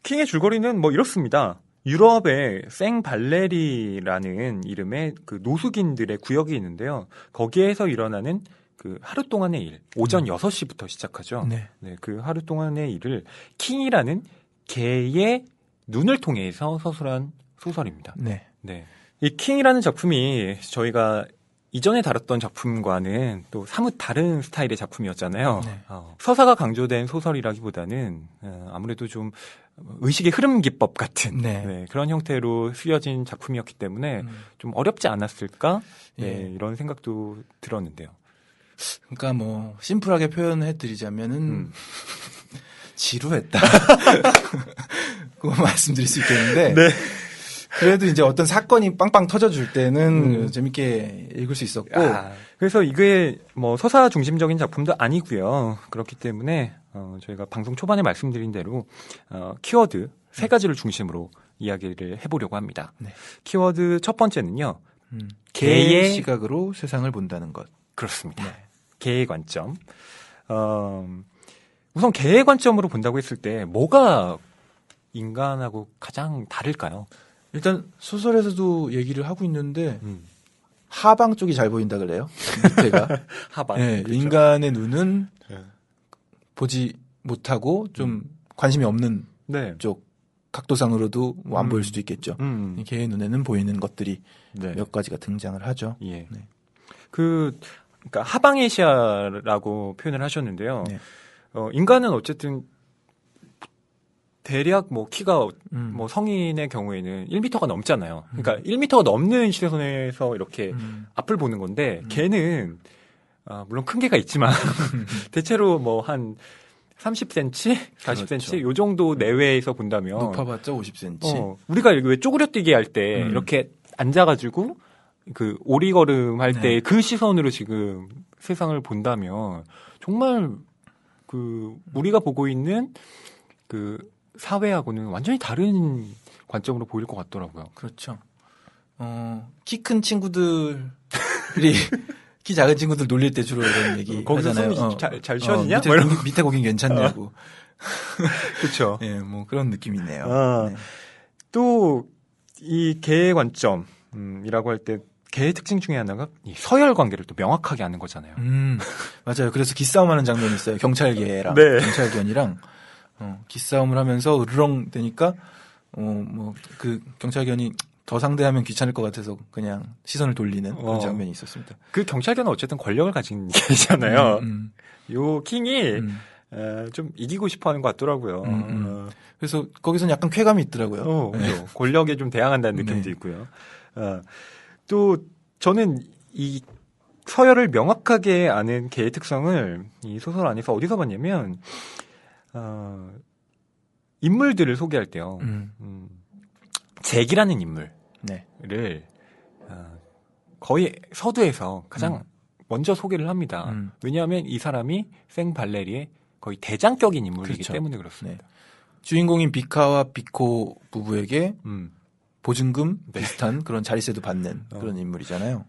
킹의 줄거리는 뭐 이렇습니다. 유럽의 생발레리라는 이름의 그 노숙인들의 구역이 있는데요. 거기에서 일어나는 그 하루 동안의 일, 오전 6시부터 시작하죠. 네. 네, 그 하루 동안의 일을 킹이라는 개의 눈을 통해서 서술한 소설입니다. 네. 네. 이 킹이라는 작품이 저희가 이전에 다뤘던 작품과는 또 사뭇 다른 스타일의 작품이었잖아요. 네. 서사가 강조된 소설이라기보다는 아무래도 좀 의식의 흐름 기법 같은 네. 네, 그런 형태로 쓰여진 작품이었기 때문에 좀 어렵지 않았을까 네, 예. 이런 생각도 들었는데요. 그러니까 뭐 심플하게 표현해 드리자면은 지루했다. 그거 말씀드릴 수 있겠는데. 네. 그래도 이제 어떤 사건이 빵빵 터져줄 때는 재밌게 읽을 수 있었고. 그래서 이게 뭐 서사 중심적인 작품도 아니고요. 그렇기 때문에 저희가 방송 초반에 말씀드린 대로 키워드 3가지를 중심으로 이야기를 해보려고 합니다. 네. 키워드 첫 번째는요. 개의 시각으로 세상을 본다는 것. 그렇습니다. 네. 개의 관점. 우선 개의 관점으로 본다고 했을 때 뭐가 인간하고 가장 다를까요? 일단 소설에서도 얘기를 하고 있는데 하방 쪽이 잘 보인다 그래요. 밑에가. 하방. 네, 그렇죠. 인간의 눈은 네. 보지 못하고 좀 관심이 없는 네. 쪽 각도상으로도 뭐 안 보일 수도 있겠죠. 개의 눈에는 보이는 것들이 네. 몇 가지가 등장을 하죠. 예. 네. 그러니까 하방에시아라고 표현을 하셨는데요. 네. 인간은 어쨌든 대략 뭐 키가 뭐 성인의 경우에는 1m가 넘잖아요. 그러니까 1m가 넘는 시선에서 이렇게 앞을 보는 건데 걔는 물론 큰 개가 있지만 대체로 뭐 한 30cm, 40cm 그렇죠. 요 정도 내외에서 본다면 높아봤자 50cm. 우리가 왜 쪼그려뛰기 할 때 이렇게 앉아가지고 그 오리걸음 할 때 그 시선으로 지금 세상을 본다면 정말 그 우리가 보고 있는 그 사회하고는 완전히 다른 관점으로 보일 것 같더라고요. 그렇죠. 키 큰 친구들이 키 작은 친구들 놀릴 때 주로 이런 얘기 거기서 하잖아요. 숨이 잘 쉬어지냐? 뭐 밑에 거긴 괜찮냐고. 그렇죠. 예, 뭐 그런 느낌이 있네요. 네. 또 이 개의 관점이라고 할 때 개의 특징 중에 하나가 이 서열 관계를 또 명확하게 아는 거잖아요. 맞아요. 그래서 기싸움하는 장면이 있어요. 경찰개랑 네. 경찰견이랑 기싸움을 하면서 으르렁 되니까 뭐 그 경찰견이 더 상대하면 귀찮을 것 같아서 그냥 시선을 돌리는 그런 장면이 있었습니다. 그 경찰견은 어쨌든 권력을 가진 개잖아요. 요 킹이 좀 이기고 싶어하는 것 같더라고요. 그래서 거기서는 약간 쾌감이 있더라고요. 그렇죠. 권력에 좀 대항한다는 느낌도 있고요. 또 저는 이 서열을 명확하게 아는 개의 특성을 이 소설 안에서 어디서 봤냐면 인물들을 소개할 때요. 잭이라는 인물을 네. 거의 서두에서 가장 먼저 소개를 합니다. 왜냐하면 이 사람이 생발레리의 거의 대장격인 인물이기 그렇죠. 때문에 그렇습니다. 네. 주인공인 비카와 비코 부부에게 보증금 네. 비슷한 그런 자리세도 받는 그런 인물이잖아요.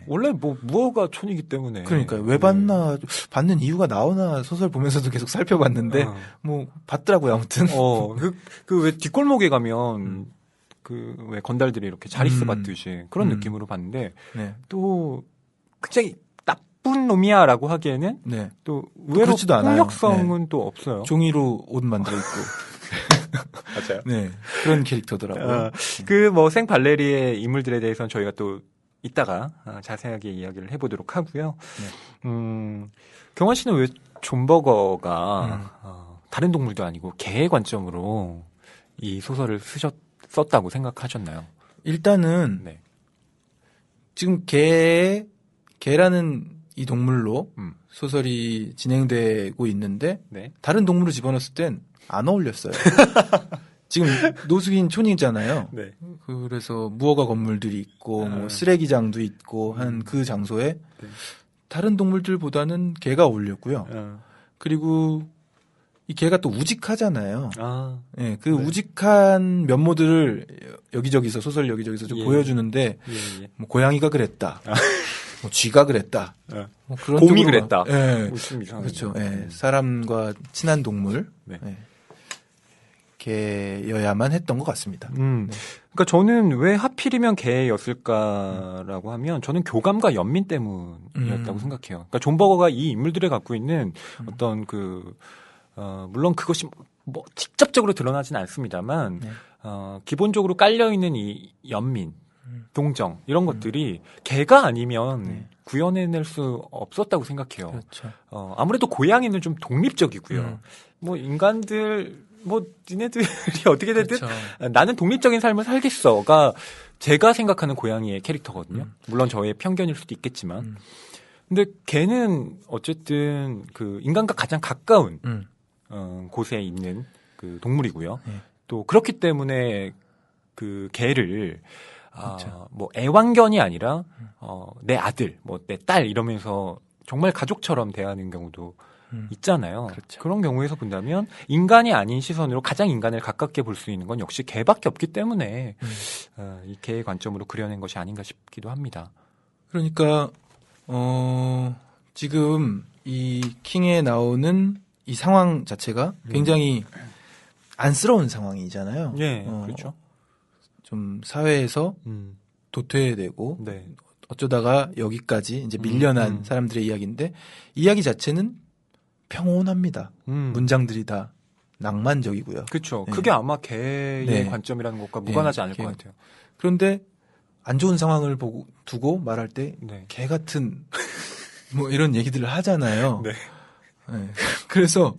원래 뭐 무어가 촌이기 때문에. 그러니까요. 왜 봤나, 받는 이유가 나오나 소설 보면서도 계속 살펴봤는데, 뭐, 봤더라고요, 아무튼. 왜 뒷골목에 가면, 왜 건달들이 이렇게 자리스 받듯이 그런 느낌으로 봤는데, 네. 또, 굉장히 나쁜 놈이야라고 하기에는, 네. 또, 의외로 폭력성은 또 없어요. 종이로 옷 만들어 입고. 맞아요. 네. 그런 캐릭터더라고요. 생발레리의 인물들에 대해서는 저희가 또, 이따가 자세하게 이야기를 해보도록 하고요. 경환 씨는 왜 존버거가 다른 동물도 아니고 개의 관점으로 이 소설을 썼다고 생각하셨나요? 일단은 네. 지금 개라는 이 동물로 소설이 진행되고 있는데 네. 다른 동물을 집어넣었을 땐 안 어울렸어요. 지금 노숙인 촌이잖아요. 네. 그래서 무허가 건물들이 있고 뭐 쓰레기장도 있고 한 그 장소에 다른 동물들보다는 개가 어울렸고요. 그리고 이 개가 또 우직하잖아요. 네, 그 우직한 면모들을 여기저기서 소설 여기저기서 좀 보여주는데 뭐 고양이가 그랬다. 뭐 쥐가 그랬다. 뭐 그런 곰이 그랬다. 네. 그렇죠. 네. 사람과 친한 동물. 네. 네. 개여야만 했던 것 같습니다. 그러니까 저는 왜 하필이면 개였을까라고 하면 저는 교감과 연민 때문이었다고 생각해요. 그러니까 존버거가 이 인물들이 갖고 있는 어떤 물론 그것이 뭐 직접적으로 드러나지는 않습니다만 기본적으로 깔려 있는 이 연민, 동정 이런 것들이 개가 아니면 구현해낼 수 없었다고 생각해요. 그렇죠. 아무래도 고양이는 좀 독립적이고요. 뭐 인간들 뭐 니네들이 어떻게 되든 그렇죠. 나는 독립적인 삶을 살겠어가 제가 생각하는 고양이의 캐릭터거든요. 물론 저의 편견일 수도 있겠지만. 근데 걔는 어쨌든 그 인간과 가장 가까운 곳에 있는 그 동물이고요. 또 그렇기 때문에 그 개를 그렇죠. 뭐 애완견이 아니라 내 아들, 뭐 내 딸 이러면서 정말 가족처럼 대하는 경우도 있잖아요. 그렇죠. 그런 경우에서 본다면 인간이 아닌 시선으로 가장 인간을 가깝게 볼 수 있는 건 역시 개밖에 없기 때문에 이 개의 관점으로 그려낸 것이 아닌가 싶기도 합니다. 그러니까 지금 이 킹에 나오는 이 상황 자체가 굉장히 안쓰러운 상황이잖아요. 네, 그렇죠. 좀 사회에서 도태되고 네. 어쩌다가 여기까지 이제 밀려난 사람들의 이야기인데 이야기 자체는 평온합니다. 문장들이 다 낭만적이고요. 그렇죠. 네. 그게 아마 개의 네. 관점이라는 것과 무관하지 않을 것 같아요. 그런데 안 좋은 상황을 두고 말할 때 개 네. 같은 뭐 이런 얘기들을 하잖아요. 네. 네. 그래서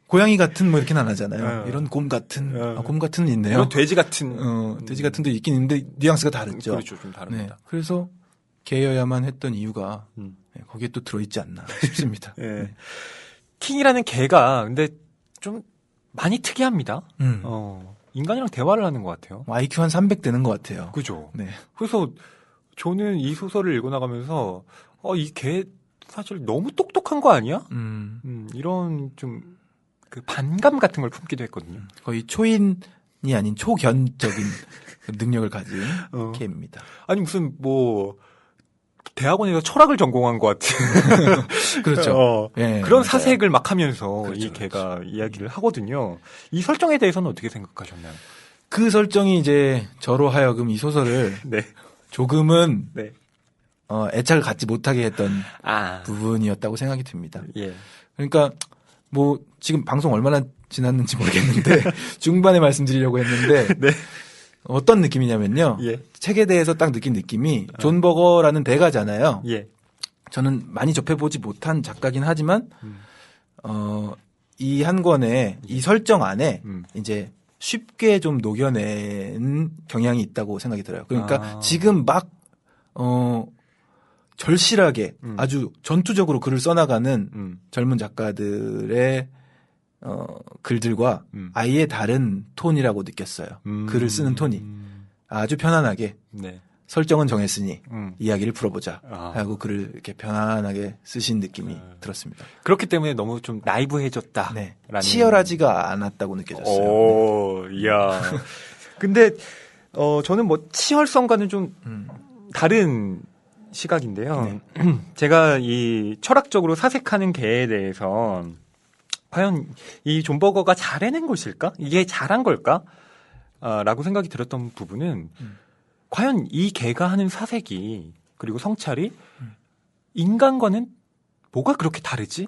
고양이 같은 뭐 이렇게는 안 하잖아요. 네. 이런 곰 같은 곰 같은 있네요. 이런 돼지 같은 돼지 같은도 있긴 있는데 뉘앙스가 다르죠. 그렇죠. 좀 다릅니다. 네. 그래서 개여야만 했던 이유가 거기에 또 들어있지 않나 싶습니다. 네. 킹이라는 개가 근데 좀 많이 특이합니다. 인간이랑 대화를 하는 것 같아요. IQ 한 300 되는 것 같아요. 그죠. 네. 그래서 저는 이 소설을 읽어나가면서 이 개 사실 너무 똑똑한 거 아니야? 이런 좀 그 반감 같은 걸 품기도 했거든요. 거의 초인이 아닌 초견적인 능력을 가진 개입니다. 아니 무슨 뭐 대학원에서 철학을 전공한 것 같은 그렇죠. 네, 그런 맞아요. 사색을 막 하면서 그렇죠, 이 개가 이야기를 하거든요. 이 설정에 대해서는 어떻게 생각하셨나요? 그 설정이 이제 저로 하여금 이 소설을 네. 조금은 네. 애착을 갖지 못하게 했던 아. 부분이었다고 생각이 듭니다. 예. 그러니까 뭐 지금 방송 얼마나 지났는지 모르겠는데 중반에 말씀드리려고 했는데 네. 어떤 느낌이냐면요. 예. 책에 대해서 딱 느낀 느낌이 존 버거라는 대가잖아요. 예. 저는 많이 접해보지 못한 작가긴 하지만 이 한 권의 이 설정 안에 이제 쉽게 좀 녹여낸 경향이 있다고 생각이 들어요. 그러니까 지금 막 절실하게 아주 전투적으로 글을 써나가는 젊은 작가들의 글들과 아예 다른 톤이라고 느꼈어요. 글을 쓰는 톤이 아주 편안하게 네. 설정은 정했으니 이야기를 풀어보자 하고 글을 이렇게 편안하게 쓰신 느낌이 네. 들었습니다. 그렇기 때문에 너무 좀 나이브해졌다. 네. 라는. 치열하지가 않았다고 느껴졌어요. 오, 이야. 근데 저는 뭐 치열성과는 좀 다른 시각인데요. 제가 이 철학적으로 사색하는 개에 대해서 과연 이 존 버거가 잘 해낸 것일까? 이게 잘한 걸까? 라고 생각이 들었던 부분은 과연 이 개가 하는 사색이 그리고 성찰이 인간과는 뭐가 그렇게 다르지?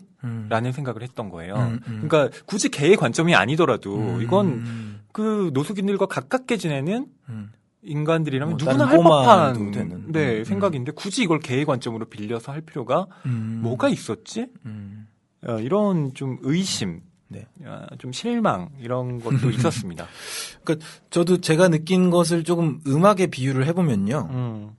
라는 생각을 했던 거예요. 그러니까 굳이 개의 관점이 아니더라도 이건 그 노숙인들과 가깝게 지내는 인간들이라면 누구나 할 법한 되는. 생각인데 굳이 이걸 개의 관점으로 빌려서 할 필요가 뭐가 있었지? 이런 좀 의심, 네. 좀 실망 이런 것도 있었습니다. 그러니까 저도 제가 느낀 것을 조금 음악에 비유를 해보면요.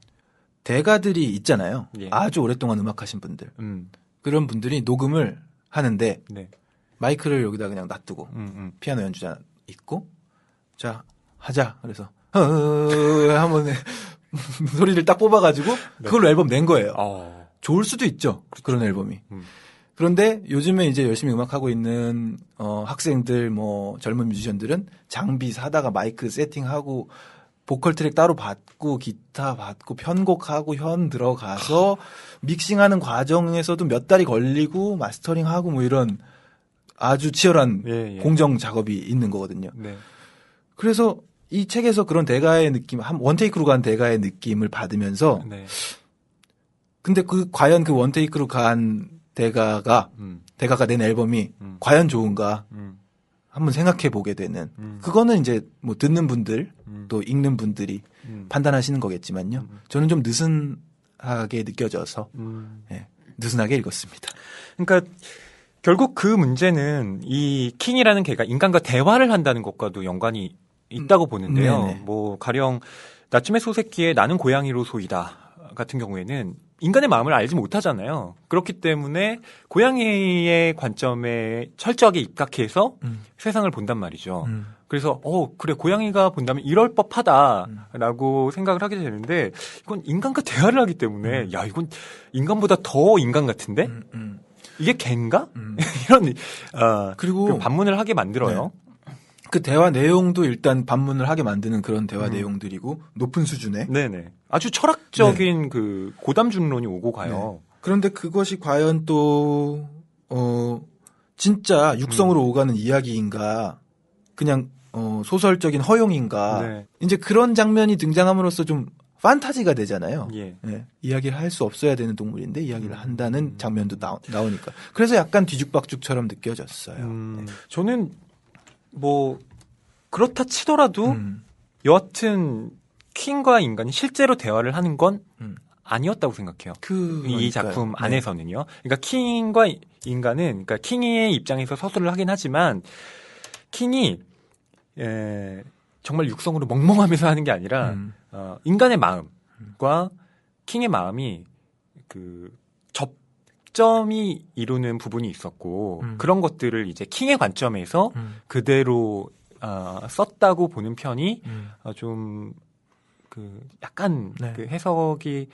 대가들이 있잖아요. 예. 아주 오랫동안 음악하신 분들. 음. 그런 분들이 녹음을 하는데 네. 마이크를 여기다 그냥 놔두고 피아노 연주자 있고 자 하자 그래서 한번 소리를 딱 뽑아가지고 그걸로 앨범 낸 거예요. 좋을 수도 있죠. 그런 앨범이. 그런데 요즘에 이제 열심히 음악하고 있는 학생들 뭐 젊은 뮤지션들은 장비 사다가 마이크 세팅하고 보컬 트랙 따로 받고 기타 받고 편곡하고 현 들어가서 믹싱하는 과정에서도 몇 달이 걸리고 마스터링하고 뭐 이런 아주 치열한 공정 작업이 있는 거거든요. 네. 그래서 이 책에서 그런 대가의 느낌, 원테이크로 간 대가의 느낌을 받으면서 근데 과연 그 원테이크로 간 대가가 낸 앨범이 과연 좋은가 한번 생각해 보게 되는 그거는 이제 뭐 듣는 분들 또 읽는 분들이 판단하시는 거겠지만요. 저는 좀 느슨하게 느껴져서 느슨하게 읽었습니다. 그러니까 결국 그 문제는 이 킹이라는 개가 인간과 대화를 한다는 것과도 연관이 있다고 보는데요. 네네. 뭐 가령 나츠메 소세키의 나는 고양이로 소이다 같은 경우에는 인간의 마음을 알지 못하잖아요. 그렇기 때문에 고양이의 관점에 철저하게 입각해서 세상을 본단 말이죠. 그래서 그래 고양이가 본다면 이럴 법하다라고 생각을 하게 되는데 이건 인간과 대화를 하기 때문에 야 이건 인간보다 더 인간 같은데 이게 개인가? 이런 그리고 반문을 하게 만들어요. 네. 그 대화 내용도 일단 반문을 하게 만드는 그런 대화 내용들이고 높은 수준의 네네 아주 철학적인 그 고담 중론이 오고 가요. 그런데 그것이 과연 또 진짜 육성으로 오가는 이야기인가 그냥 소설적인 허용인가 이제 그런 장면이 등장함으로써 좀 판타지가 되잖아요. 이야기를 할 수 없어야 되는 동물인데 이야기를 한다는 장면도 나오니까 그래서 약간 뒤죽박죽처럼 느껴졌어요. 저는 뭐 그렇다 치더라도 여하튼 킹과 인간이 실제로 대화를 하는 건 아니었다고 생각해요. 이 작품 안에서는요. 그러니까 킹과 인간은 그러니까 킹의 입장에서 서술을 하긴 하지만 킹이 정말 육성으로 멍멍하면서 하는 게 아니라 인간의 마음과 킹의 마음이 그 접점이 이루는 부분이 있었고 그런 것들을 이제 킹의 관점에서 그대로 썼다고 보는 편이 좀 그 약간 그 해석이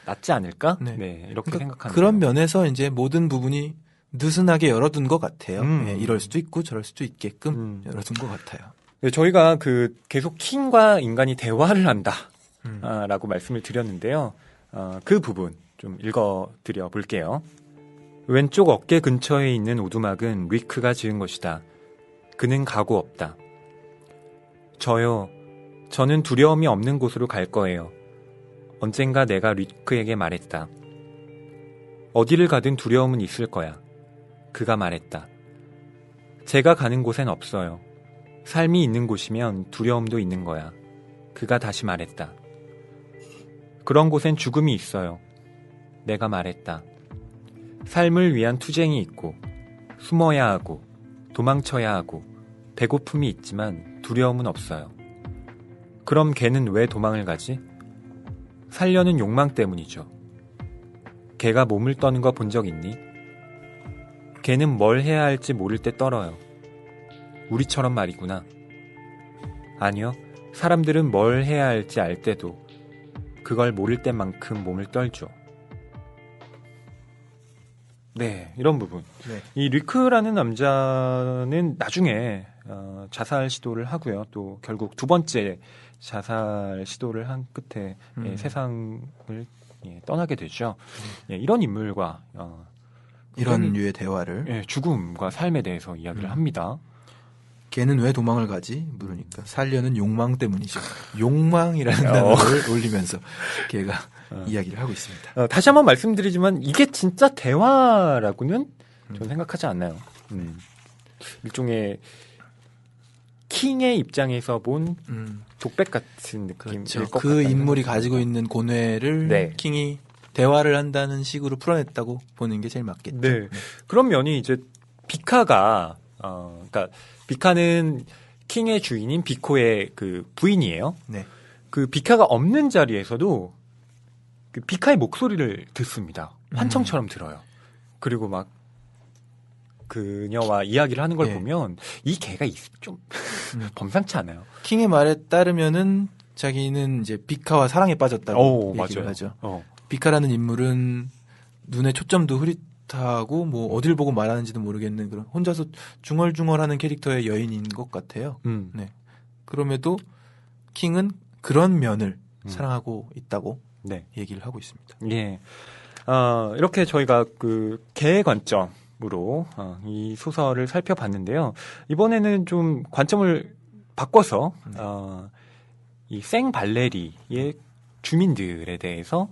낫지 않을까? 네, 이렇게 생각합니다. 그런 면에서 이제 모든 부분이 느슨하게 열어둔 것 같아요. 이럴 수도 있고 저럴 수도 있게끔 열어둔 것 같아요. 네, 저희가 그 계속 킹과 인간이 대화를 한다. 라고 말씀을 드렸는데요. 그 부분 좀 읽어드려 볼게요. 왼쪽 어깨 근처에 있는 오두막은 리크가 지은 것이다. 그는 가고 없다. 저는 두려움이 없는 곳으로 갈 거예요. 언젠가 내가 리크에게 말했다. 어디를 가든 두려움은 있을 거야. 그가 말했다. 제가 가는 곳엔 없어요. 삶이 있는 곳이면 두려움도 있는 거야. 그가 다시 말했다. 그런 곳엔 죽음이 있어요. 내가 말했다. 삶을 위한 투쟁이 있고 숨어야 하고 도망쳐야 하고 배고픔이 있지만 두려움은 없어요. 그럼 걔는 왜 도망을 가지? 살려는 욕망 때문이죠. 걔가 몸을 떠는 거 본 적 있니? 걔는 뭘 해야 할지 모를 때 떨어요. 우리처럼 말이구나. 아니요. 사람들은 뭘 해야 할지 알 때도 그걸 모를 때만큼 몸을 떨죠. 네, 이런 부분. 이 리크라는 남자는 나중에 자살 시도를 하고요. 또 결국 두 번째 자살 시도를 한 끝에 세상을 떠나게 되죠. 이런 인물과 이런 류의 대화를 죽음과 삶에 대해서 이야기를 합니다. 걔는 왜 도망을 가지? 물으니까 살려는 욕망 때문이죠. 욕망이라는 단어를 올리면서 걔가 이야기를 하고 있습니다. 다시 한번 말씀드리지만 이게 진짜 대화라고는 저는 생각하지 않아요. 일종의 킹의 입장에서 본 독백 같은 느낌일 그렇죠. 것 그 같다는 인물이 생각이 가지고 있는 고뇌를 킹이 대화를 한다는 식으로 풀어냈다고 보는 게 제일 맞겠죠. 네. 그런 면이 이제 비카가 그러니까 비카는 킹의 주인인 비코의 그 부인이에요. 네. 그 비카가 없는 자리에서도 그 비카의 목소리를 듣습니다. 환청처럼 들어요. 그리고 막 그녀와 이야기를 하는 걸 보면 이 개가 좀 범상치 않아요. 킹의 말에 따르면은 자기는 이제 비카와 사랑에 빠졌다고 얘기를 맞아요. 하죠. 비카라는 인물은 눈에 초점도 흐릿하고 뭐 어딜 보고 말하는지도 모르겠는 그런 혼자서 중얼중얼하는 캐릭터의 여인인 것 같아요. 네. 그럼에도 킹은 그런 면을 사랑하고 있다고 얘기를 하고 있습니다. 예. 이렇게 저희가 그 개의 관점으로 이 소설을 살펴봤는데요. 이번에는 좀 관점을 바꿔서 이 생발레리의 주민들에 대해서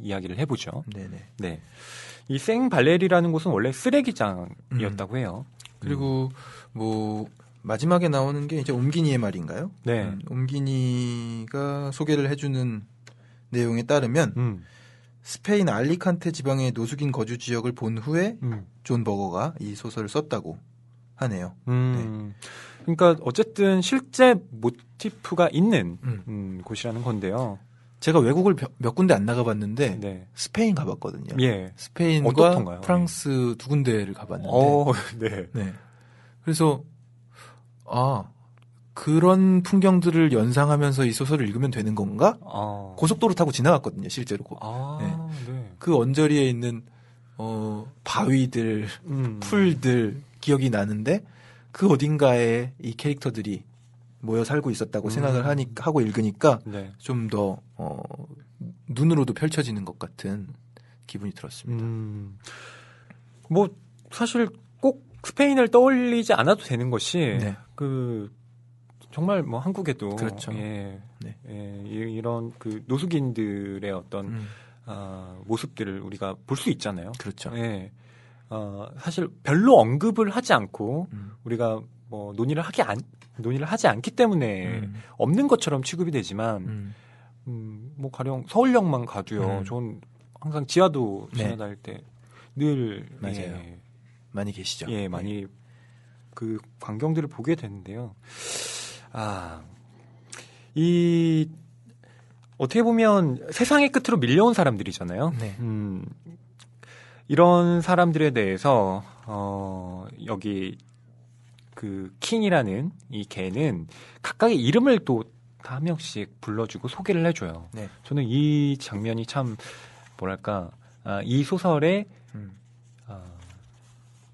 이야기를 해보죠. 네네. 네. 이 생발레리라는 곳은 원래 쓰레기장이었다고 해요. 그리고 뭐 마지막에 나오는 게 이제 옴기니의 말인가요? 네. 옴기니가 소개를 해주는 내용에 따르면 스페인 알리칸테 지방의 노숙인 거주 지역을 본 후에 존 버거가 이 소설을 썼다고 하네요. 그러니까 어쨌든 실제 모티프가 있는 곳이라는 건데요. 제가 외국을 몇 군데 안 나가봤는데 스페인 가봤거든요. 스페인과 어떻던가요? 프랑스 두 군데를 가봤는데 네. 그래서 그런 풍경들을 연상하면서 이 소설을 읽으면 되는 건가? 고속도로 타고 지나갔거든요, 실제로. 그 언저리에 있는 바위들, 풀들 기억이 나는데 그 어딘가에 이 캐릭터들이 모여 살고 있었다고 생각을 하고 읽으니까 좀 더 눈으로도 펼쳐지는 것 같은 기분이 들었습니다. 뭐 사실 꼭 스페인을 떠올리지 않아도 되는 것이 그 정말 뭐 한국에도 그렇죠. 이런 그 노숙인들의 어떤 모습들을 우리가 볼 수 있잖아요. 그렇죠. 사실 별로 언급을 하지 않고 우리가 뭐 논의를 하지 않기 때문에 없는 것처럼 취급이 되지만 뭐 가령 서울역만 가도요. 저는 항상 지하도 지나다닐 때 늘 맞아요. 많이 계시죠. 많이 그 광경들을 보게 되는데요. 이 어떻게 보면 세상의 끝으로 밀려온 사람들이잖아요. 이런 사람들에 대해서 여기 그 킹이라는 이 개는 각각의 이름을 또 한 명씩 불러주고 소개를 해줘요. 저는 이 장면이 참 뭐랄까 이 소설의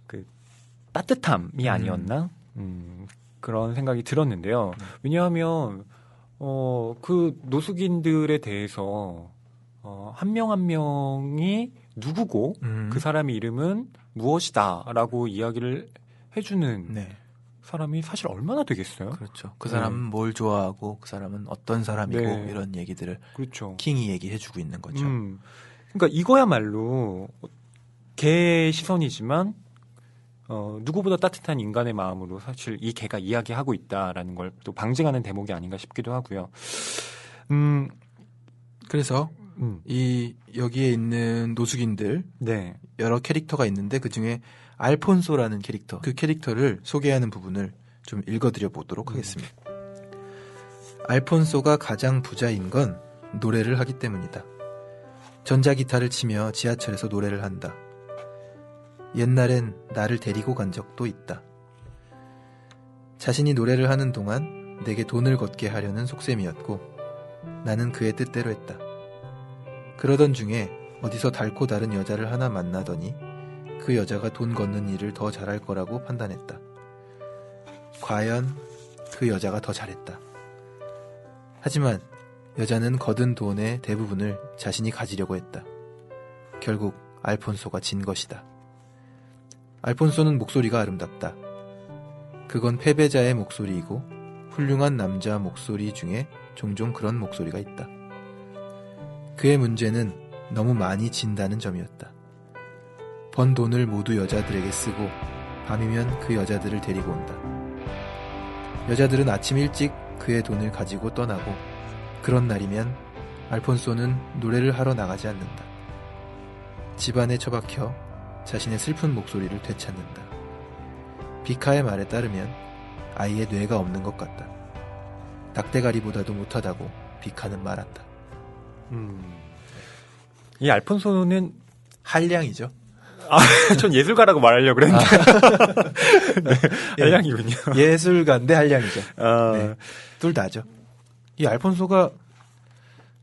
그 따뜻함이 아니었나 그런 생각이 들었는데요. 왜냐하면 그 노숙인들에 대해서 한 명 한 명이 누구고 그 사람의 이름은 무엇이다라고 이야기를 해주는 사람이 사실 얼마나 되겠어요? 그렇죠. 그 사람은 뭘 좋아하고 그 사람은 어떤 사람이고 이런 얘기들을 킹이 얘기해주고 있는 거죠. 그러니까 이거야말로 개의 시선이지만 누구보다 따뜻한 인간의 마음으로 사실 이 개가 이야기하고 있다라는 걸 또 방증하는 대목이 아닌가 싶기도 하고요. 그래서 이 여기에 있는 노숙인들 여러 캐릭터가 있는데 그 중에 알폰소라는 캐릭터, 그 캐릭터를 소개하는 부분을 좀 읽어드려 보도록 하겠습니다. 알폰소가 가장 부자인 건 노래를 하기 때문이다. 전자기타를 치며 지하철에서 노래를 한다. 옛날엔 나를 데리고 간 적도 있다. 자신이 노래를 하는 동안 내게 돈을 걷게 하려는 속셈이었고 나는 그의 뜻대로 했다. 그러던 중에 어디서 달고 다른 여자를 하나 만나더니 그 여자가 돈 걷는 일을 더 잘할 거라고 판단했다. 과연 그 여자가 더 잘했다. 하지만 여자는 거둔 돈의 대부분을 자신이 가지려고 했다. 결국 알폰소가 진 것이다. 알폰소는 목소리가 아름답다. 그건 패배자의 목소리이고 훌륭한 남자 목소리 중에 종종 그런 목소리가 있다. 그의 문제는 너무 많이 진다는 점이었다. 번 돈을 모두 여자들에게 쓰고 밤이면 그 여자들을 데리고 온다. 여자들은 아침 일찍 그의 돈을 가지고 떠나고 그런 날이면 알폰소는 노래를 하러 나가지 않는다. 집안에 처박혀 자신의 슬픈 목소리를 되찾는다. 비카의 말에 따르면 아이의 뇌가 없는 것 같다. 닭대가리보다도 못하다고 비카는 말한다. 이 알폰소는 한량이죠. 전 예술가라고 말하려고 그랬는데 네, 한량이군요. 예술가인데 한량이죠. 아, 네, 둘 다죠. 이 알폰소가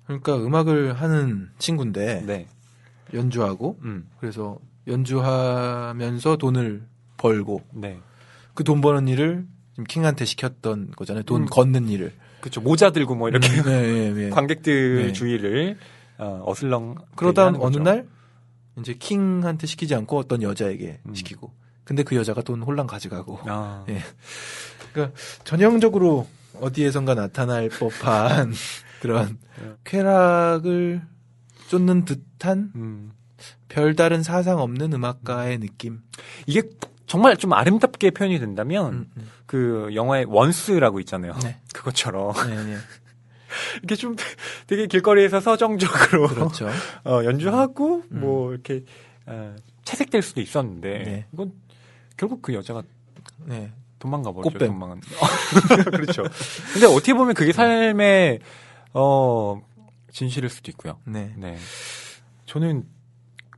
그러니까 음악을 하는 친구인데 네. 연주하고 그래서 연주하면서 돈을 벌고 네. 그 돈 버는 일을 지금 킹한테 시켰던 거잖아요. 돈 걷는 일을. 그렇죠. 모자 들고 뭐 이렇게 네. 관객들 네. 주위를 어슬렁 그러다 하는 어느 거죠. 날 이제 킹한테 시키지 않고 어떤 여자에게 시키고. 근데 그 여자가 돈 홀랑 가져가고. 아. 예. 그러니까 전형적으로 어디에선가 나타날 법한 그런 쾌락을 쫓는 듯한 별다른 사상 없는 음악가의 느낌. 이게 정말 좀 아름답게 표현이 된다면 그 영화의 원스라고 있잖아요. 네. 그것처럼 네. 이렇게 좀 되게 길거리에서 서정적으로 그렇죠. 연주하고 뭐 이렇게 채색될 수도 있었는데 네. 이건 결국 그 여자가 네. 도망가 버렸죠. 꽃뱀. 도망은. 그렇죠. 근데 어떻게 보면 그게 삶의 진실일 수도 있고요. 네. 네. 저는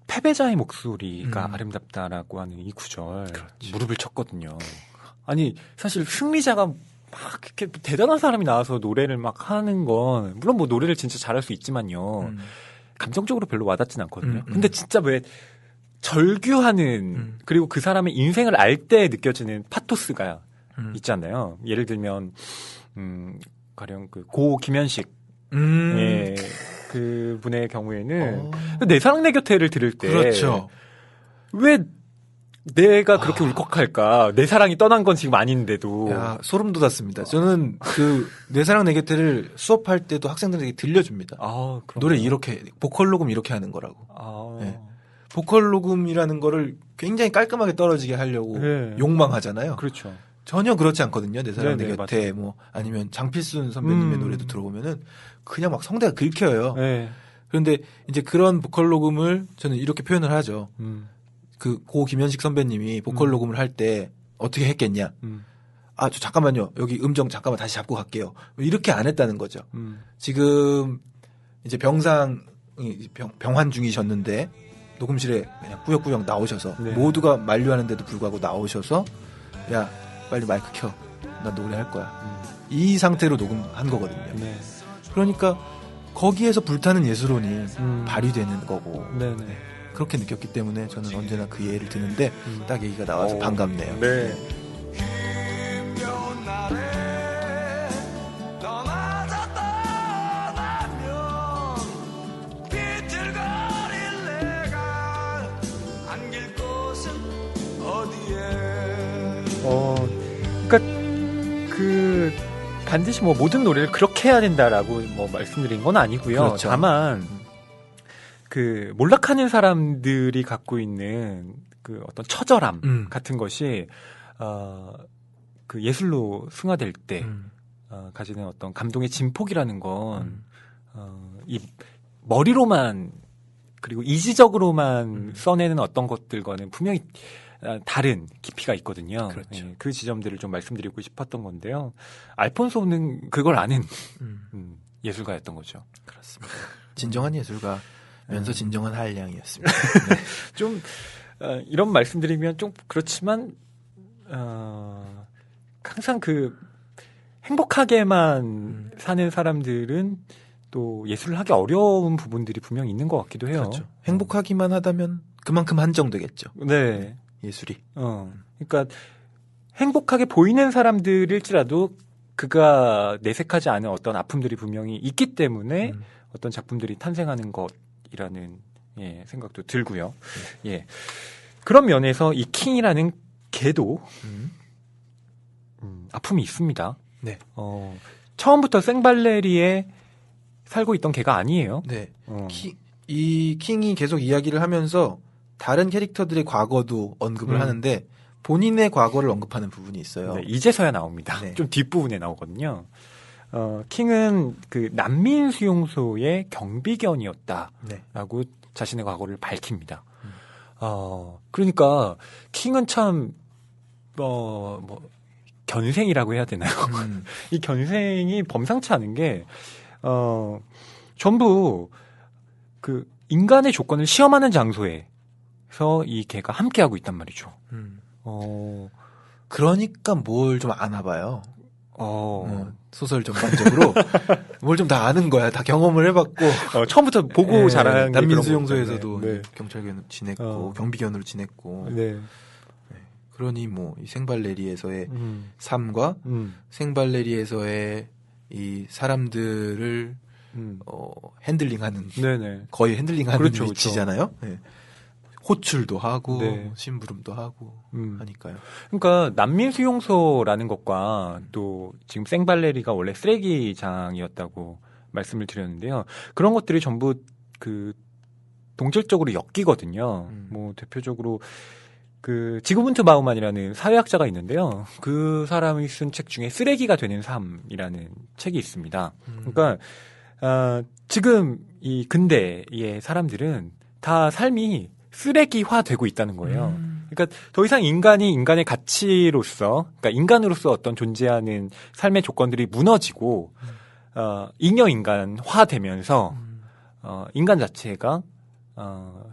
패배자의 목소리가 아름답다라고 하는 이 구절 무릎을 쳤거든요. 아니 사실 승리자가 막 이렇게 대단한 사람이 나와서 노래를 막 하는 건 물론 뭐 노래를 진짜 잘할 수 있지만요. 감정적으로 별로 와닿진 않거든요. 근데 진짜 왜 절규하는 그리고 그 사람의 인생을 알 때 느껴지는 파토스가 있잖아요. 예를 들면 가령 그 고 김현식 예, 그 분의 경우에는 내 사랑 내 곁에를 들을 때 그렇죠. 왜 내가 그렇게 울컥할까? 내 사랑이 떠난 건 지금 아닌데도. 야, 소름 돋았습니다. 저는 그 내 사랑 내 곁에를 수업할 때도 학생들에게 들려줍니다. 아, 노래 이렇게 보컬 녹음 이렇게 하는 거라고. 아. 네. 보컬 녹음이라는 거를 굉장히 깔끔하게 떨어지게 하려고 네. 욕망하잖아요. 그렇죠. 전혀 그렇지 않거든요. 내 사랑 내 네네, 곁에 맞아요. 뭐 아니면 장필순 선배님의 노래도 들어보면은 그냥 막 성대가 긁혀요. 네. 그런데 이제 그런 보컬 녹음을 저는 이렇게 표현을 하죠. 그 고 김현식 선배님이 보컬 녹음을 할 때 어떻게 했겠냐? 아, 저 잠깐만요. 여기 음정 잠깐만 다시 잡고 갈게요. 이렇게 안 했다는 거죠. 지금 이제 병환 중이셨는데 녹음실에 그냥 꾸역꾸역 나오셔서 네. 모두가 만류하는데도 불구하고 나오셔서 야 빨리 마이크 켜. 나 노래할 거야. 이 상태로 녹음한 거거든요. 네. 그러니까 거기에서 불타는 예술혼이 발휘되는 거고 네네. 그렇게 느꼈기 때문에 저는 언제나 그 예를 드는데 딱 얘기가 나와서 반갑네요. 네. 힘겨운 날에 떠나자 떠나면 비틀거릴 내가 안길 곳은 어디에 그러니까 그 반드시 뭐 모든 노래를 그렇게 해야 된다라고 뭐 말씀드린 건 아니고요. 그렇죠. 다만 그 몰락하는 사람들이 갖고 있는 그 어떤 처절함 같은 것이 그 예술로 승화될 때 가지는 어떤 감동의 진폭이라는 건 이 머리로만 그리고 이지적으로만 써내는 어떤 것들과는 분명히 다른 깊이가 있거든요. 그렇죠. 예, 그 지점들을 좀 말씀드리고 싶었던 건데요. 알폰소는 그걸 아는 예술가였던 거죠. 그렇습니다. 진정한 예술가면서 진정한 한량이었습니다. 네. 좀 이런 말씀드리면 좀 그렇지만 항상 그 행복하게만 사는 사람들은 또 예술을 하기 어려운 부분들이 분명히 있는 것 같기도 해요. 그렇죠. 행복하기만 하다면 그만큼 한정되겠죠. 네. 예술이. 그러니까 행복하게 보이는 사람들일지라도 그가 내색하지 않은 어떤 아픔들이 분명히 있기 때문에 어떤 작품들이 탄생하는 것이라는 예, 생각도 들고요. 예. 그런 면에서 이 킹이라는 개도 아픔이 있습니다. 네. 처음부터 생발레리에 살고 있던 개가 아니에요. 네. 이 킹이 계속 이야기를 하면서 다른 캐릭터들의 과거도 언급을 하는데 본인의 과거를 언급하는 부분이 있어요. 네, 이제서야 나옵니다. 네. 좀 뒷부분에 나오거든요. 킹은 그 난민 수용소의 경비견이었다라고 자신의 과거를 밝힙니다. 그러니까 킹은 참 견생이라고 해야 되나요? 이 견생이 범상치 않은 게 전부 그 인간의 조건을 시험하는 장소에서 이 개가 함께하고 있단 말이죠. 그러니까 뭘 좀 아나 봐요. 소설 전반적으로 뭘 좀 다 아는 거야. 다 경험을 해봤고 처음부터 보고 자란 게 난민 수용소에서도 네. 경찰견으로 지냈고 경비견으로 지냈고 네. 그러니 뭐 이 생발레리에서의 삶과 생발레리에서의 이 사람들을 핸들링하는 네네. 거의 핸들링하는 그렇죠, 위치잖아요. 네. 호출도 하고 네. 심부름도 하고 하니까요. 그러니까 난민 수용소라는 것과 또 지금 생발레리가 원래 쓰레기장이었다고 말씀을 드렸는데요. 그런 것들이 전부 그 동질적으로 엮이거든요. 뭐 대표적으로 그 지구문트 바우만이라는 사회학자가 있는데요. 그 사람이 쓴 책 중에 쓰레기가 되는 삶이라는 책이 있습니다. 그러니까 지금 이 근대의 사람들은 다 삶이 쓰레기화되고 있다는 거예요. 그러니까 더 이상 인간이 인간의 가치로서, 그러니까 인간으로서 어떤 존재하는 삶의 조건들이 무너지고 잉여인간화되면서 인간 자체가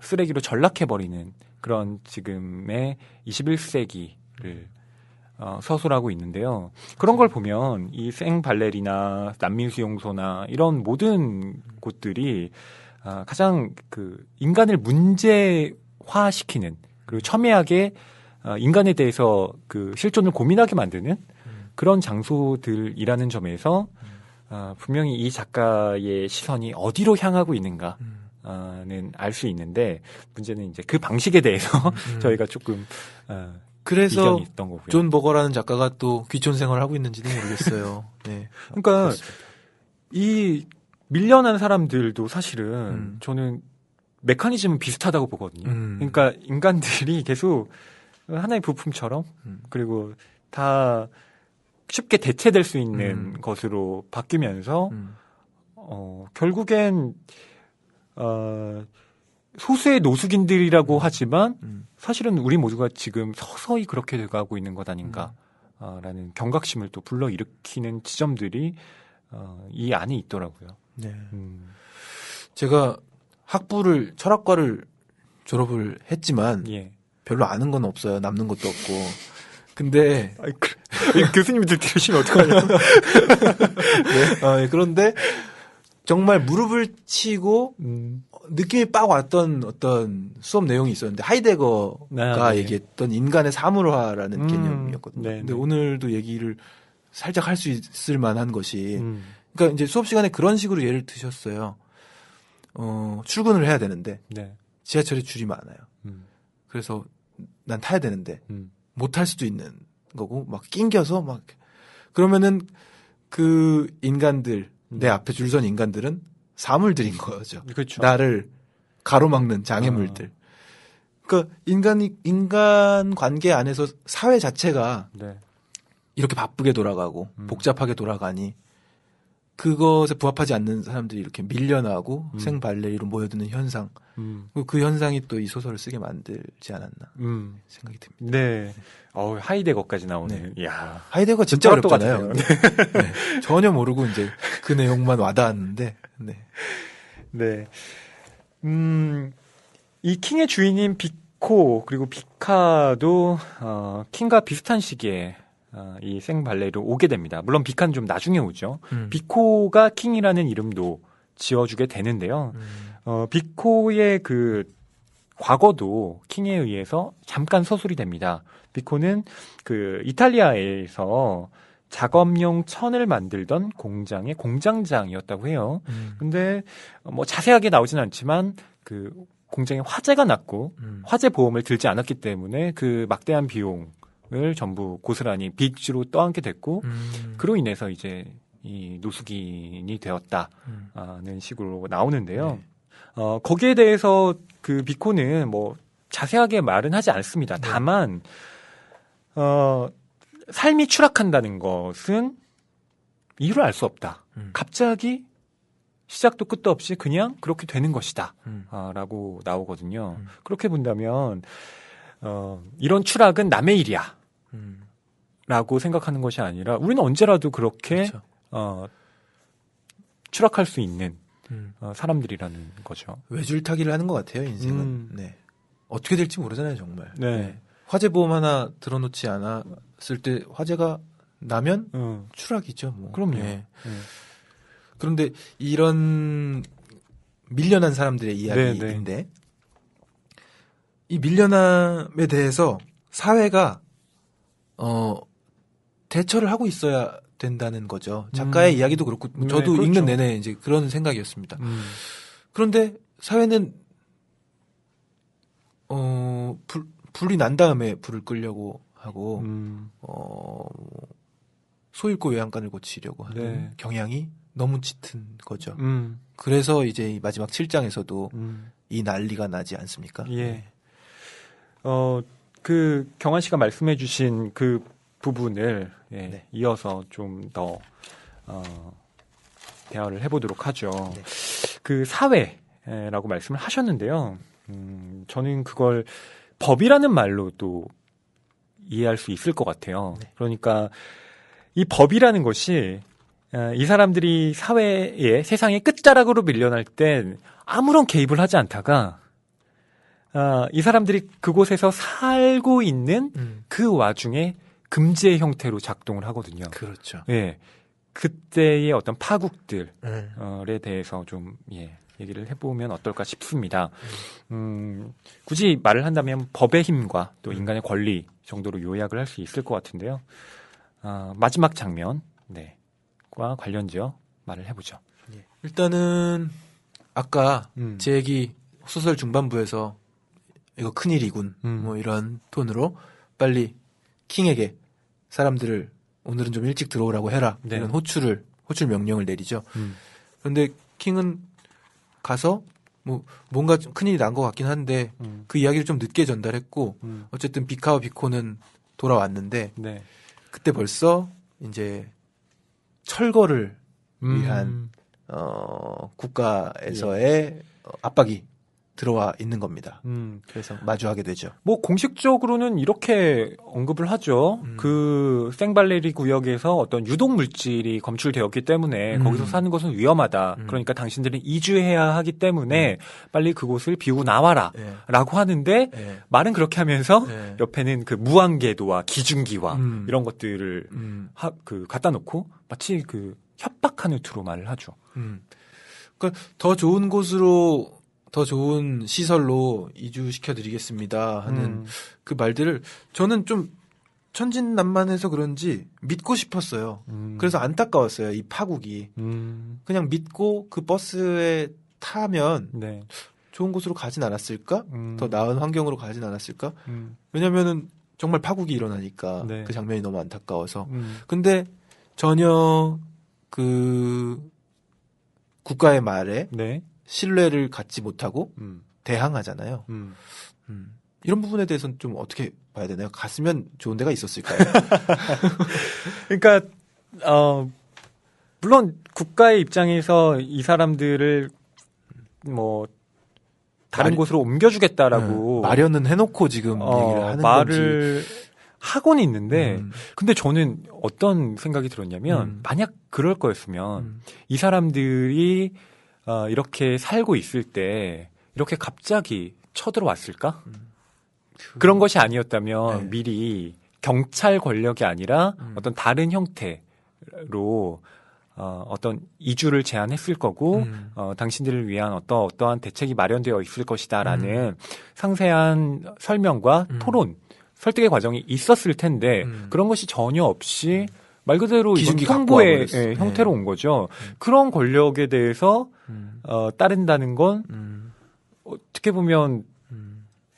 쓰레기로 전락해버리는 그런 지금의 21세기를 서술하고 있는데요. 그런 걸 보면 이 생발레리나 난민수용소나 이런 모든 곳들이 가장 그 인간을 문제화시키는 그리고 첨예하게 인간에 대해서 그 실존을 고민하게 만드는 그런 장소들이라는 점에서 분명히 이 작가의 시선이 어디로 향하고 있는가는 알 수 있는데 문제는 이제 그 방식에 대해서 저희가 조금 그래서 이견이 있던 거고요. 존 버거라는 작가가 또 귀촌 생활을 하고 있는지도 모르겠어요. 네. 그러니까 그렇습니다. 이 밀려난 사람들도 사실은 저는 메커니즘은 비슷하다고 보거든요. 그러니까 인간들이 계속 하나의 부품처럼 그리고 다 쉽게 대체될 수 있는 것으로 바뀌면서 결국엔 소수의 노숙인들이라고 하지만 사실은 우리 모두가 지금 서서히 그렇게 돼가고 있는 것 아닌가라는 경각심을 또 불러일으키는 지점들이 이 안에 있더라고요. 네. 제가 철학과를 졸업을 했지만 예. 별로 아는 건 없어요. 남는 것도 없고. 근데 교수님들 들으시면 어떡하냐고. 네. 그런데 정말 무릎을 치고 느낌이 빡 왔던 어떤 수업 내용이 있었는데 하이데거가 네. 얘기했던 인간의 사물화라는 개념이었거든요. 네, 근데 네. 오늘도 얘기를 살짝 할 수 있을 만한 것이 그러니까 이제 수업 시간에 그런 식으로 예를 드셨어요. 출근을 해야 되는데 네. 지하철에 줄이 많아요. 그래서 난 타야 되는데 못 탈 수도 있는 거고 막 낑겨서 막 그러면은 그 인간들 내 앞에 줄 선 인간들은 사물들인 거죠. 그렇죠. 나를 가로막는 장애물들. 그러니까 인간 관계 안에서 사회 자체가 네. 이렇게 바쁘게 돌아가고 복잡하게 돌아가니 그것에 부합하지 않는 사람들이 이렇게 밀려나고 생발레리로 모여드는 현상. 그 현상이 또 이 소설을 쓰게 만들지 않았나 생각이 듭니다. 네. 하이데거까지 나오네요. 네. 이야. 하이데거 진짜 문자가 어렵잖아요. 똑같으세요. 네. 전혀 모르고 이제 그 내용만 와닿았는데. 네. 네. 이 킹의 주인인 비코 그리고 비카도 킹과 비슷한 시기에 이 생발레로 오게 됩니다. 물론 비카는 좀 나중에 오죠. 비코가 킹이라는 이름도 지어주게 되는데요. 비코의 그 과거도 킹에 의해서 잠깐 서술이 됩니다. 비코는 그 이탈리아에서 작업용 천을 만들던 공장의 공장장이었다고 해요. 근데 뭐 자세하게 나오진 않지만 그 공장에 화재가 났고 화재 보험을 들지 않았기 때문에 그 막대한 비용을 전부 고스란히 빚으로 떠안게 됐고 그로 인해서 이제 이 노숙인이 되었다는 식으로 나오는데요. 네. 거기에 대해서 그 비코는 뭐 자세하게 말은 하지 않습니다. 네. 다만 삶이 추락한다는 것은 이유를 알 수 없다. 갑자기 시작도 끝도 없이 그냥 그렇게 되는 것이다. 라고 나오거든요. 그렇게 본다면 이런 추락은 남의 일이야. 라고 생각하는 것이 아니라 우리는 언제라도 그렇게 그렇죠. 추락할 수 있는 사람들이라는 거죠. 외줄타기를 하는 것 같아요, 인생은. 네. 어떻게 될지 모르잖아요, 정말. 네. 화재 보험 하나 들어놓지 않았을 때 화재가 나면 추락이죠, 뭐. 그럼요. 네. 그런데 이런 밀려난 사람들의 이야기인데 이 밀려남에 대해서 사회가 대처를 하고 있어야 된다는 거죠. 작가의 이야기도 그렇고 저도 그렇죠. 읽는 내내 이제 그런 생각이었습니다. 그런데 사회는 불이 난 다음에 불을 끄려고 하고 소잃고 외양간을 고치려고 하는 네. 경향이 너무 짙은 거죠. 그래서 이제 이 마지막 7장에서도 이 난리가 나지 않습니까? 예. 그 경환 씨가 말씀해 주신 그 부분을 네. 이어서 좀 더 대화를 해보도록 하죠. 네. 그 사회라고 말씀을 하셨는데요. 저는 그걸 법이라는 말로 또 이해할 수 있을 것 같아요. 네. 그러니까 이 법이라는 것이 이 사람들이 사회에 세상의 끝자락으로 밀려날 땐 아무런 개입을 하지 않다가 이 사람들이 그곳에서 살고 있는 그 와중에 금지의 형태로 작동을 하거든요. 그렇죠. 예. 그때의 어떤 파국들에 대해서 좀 얘기를 해보면 어떨까 싶습니다. 굳이 말을 한다면 법의 힘과 또 인간의 권리 정도로 요약을 할 수 있을 것 같은데요. 마지막 장면, 과 관련지어 말을 해보죠. 일단은 아까 제 얘기 소설 중반부에서 이거 큰일이군 뭐 이런 톤으로 빨리 킹에게 사람들을 오늘은 좀 일찍 들어오라고 해라 네. 이런 호출 명령을 내리죠. 그런데 킹은 가서 뭐 뭔가 좀 큰일이 난 것 같긴 한데 그 이야기를 좀 늦게 전달했고 어쨌든 비카와 비코는 돌아왔는데 네. 그때 벌써 이제 철거를 위한 국가에서의 압박이 들어와 있는 겁니다. 그래서 마주하게 되죠. 뭐 공식적으로는 이렇게 언급을 하죠. 그 생발레리 구역에서 어떤 유독 물질이 검출되었기 때문에 거기서 사는 것은 위험하다. 그러니까 당신들은 이주해야 하기 때문에 빨리 그곳을 비우고 나와라. 라고 하는데 말은 그렇게 하면서 옆에는 그 무한궤도와 기중기와 이런 것들을 갖다 놓고 마치 그 협박하는 투로 말을 하죠. 그러니까 더 좋은 곳으로 더 좋은 시설로 이주시켜드리겠습니다 하는 그 말들을 저는 좀 천진난만해서 그런지 믿고 싶었어요. 그래서 안타까웠어요. 이 파국이. 그냥 믿고 그 버스에 타면 좋은 곳으로 가진 않았을까? 더 나은 환경으로 가진 않았을까? 왜냐면은 정말 파국이 일어나니까 그 장면이 너무 안타까워서. 근데 전혀 그 국가의 말에 신뢰를 갖지 못하고 대항하잖아요. 이런 부분에 대해서는 좀 어떻게 봐야 되나요? 갔으면 좋은 데가 있었을까요? 그러니까 물론 국가의 입장에서 이 사람들을 뭐 다른 곳으로 옮겨주겠다라고 마련은 해놓고 지금 얘기를 하는 말을 건지. 하고는 있는데 근데 저는 어떤 생각이 들었냐면 만약 그럴 거였으면 이 사람들이 이렇게 살고 있을 때 이렇게 갑자기 쳐들어왔을까? 그런 것이 아니었다면 미리 경찰 권력이 아니라 어떤 다른 형태로 어떤 이주를 제안했을 거고 당신들을 위한 어떠한 대책이 마련되어 있을 것이다라는 상세한 설명과 토론 설득의 과정이 있었을 텐데 그런 것이 전혀 없이 말 그대로 이건 기준기 갖고 통보의 와버렸어. 예, 형태로 온 거죠. 그런 권력에 대해서 따른다는 건 어떻게 보면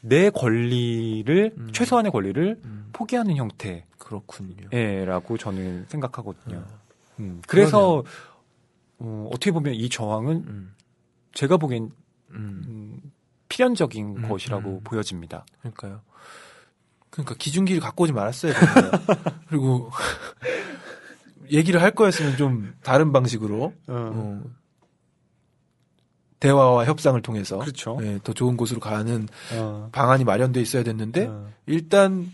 내 권리를 최소한의 권리를 포기하는 그렇군요. 형태라고 저는 생각하거든요. 그래서 어떻게 보면 이 저항은 제가 보기엔 필연적인 것이라고 보여집니다. 그러니까요. 그러니까 기준기를 갖고 오지 말았어야 되는데. 그리고 얘기를 할 거였으면 좀 다른 방식으로 대화와 협상을 통해서 그렇죠. 예, 더 좋은 곳으로 가는 방안이 마련돼 있어야 됐는데 일단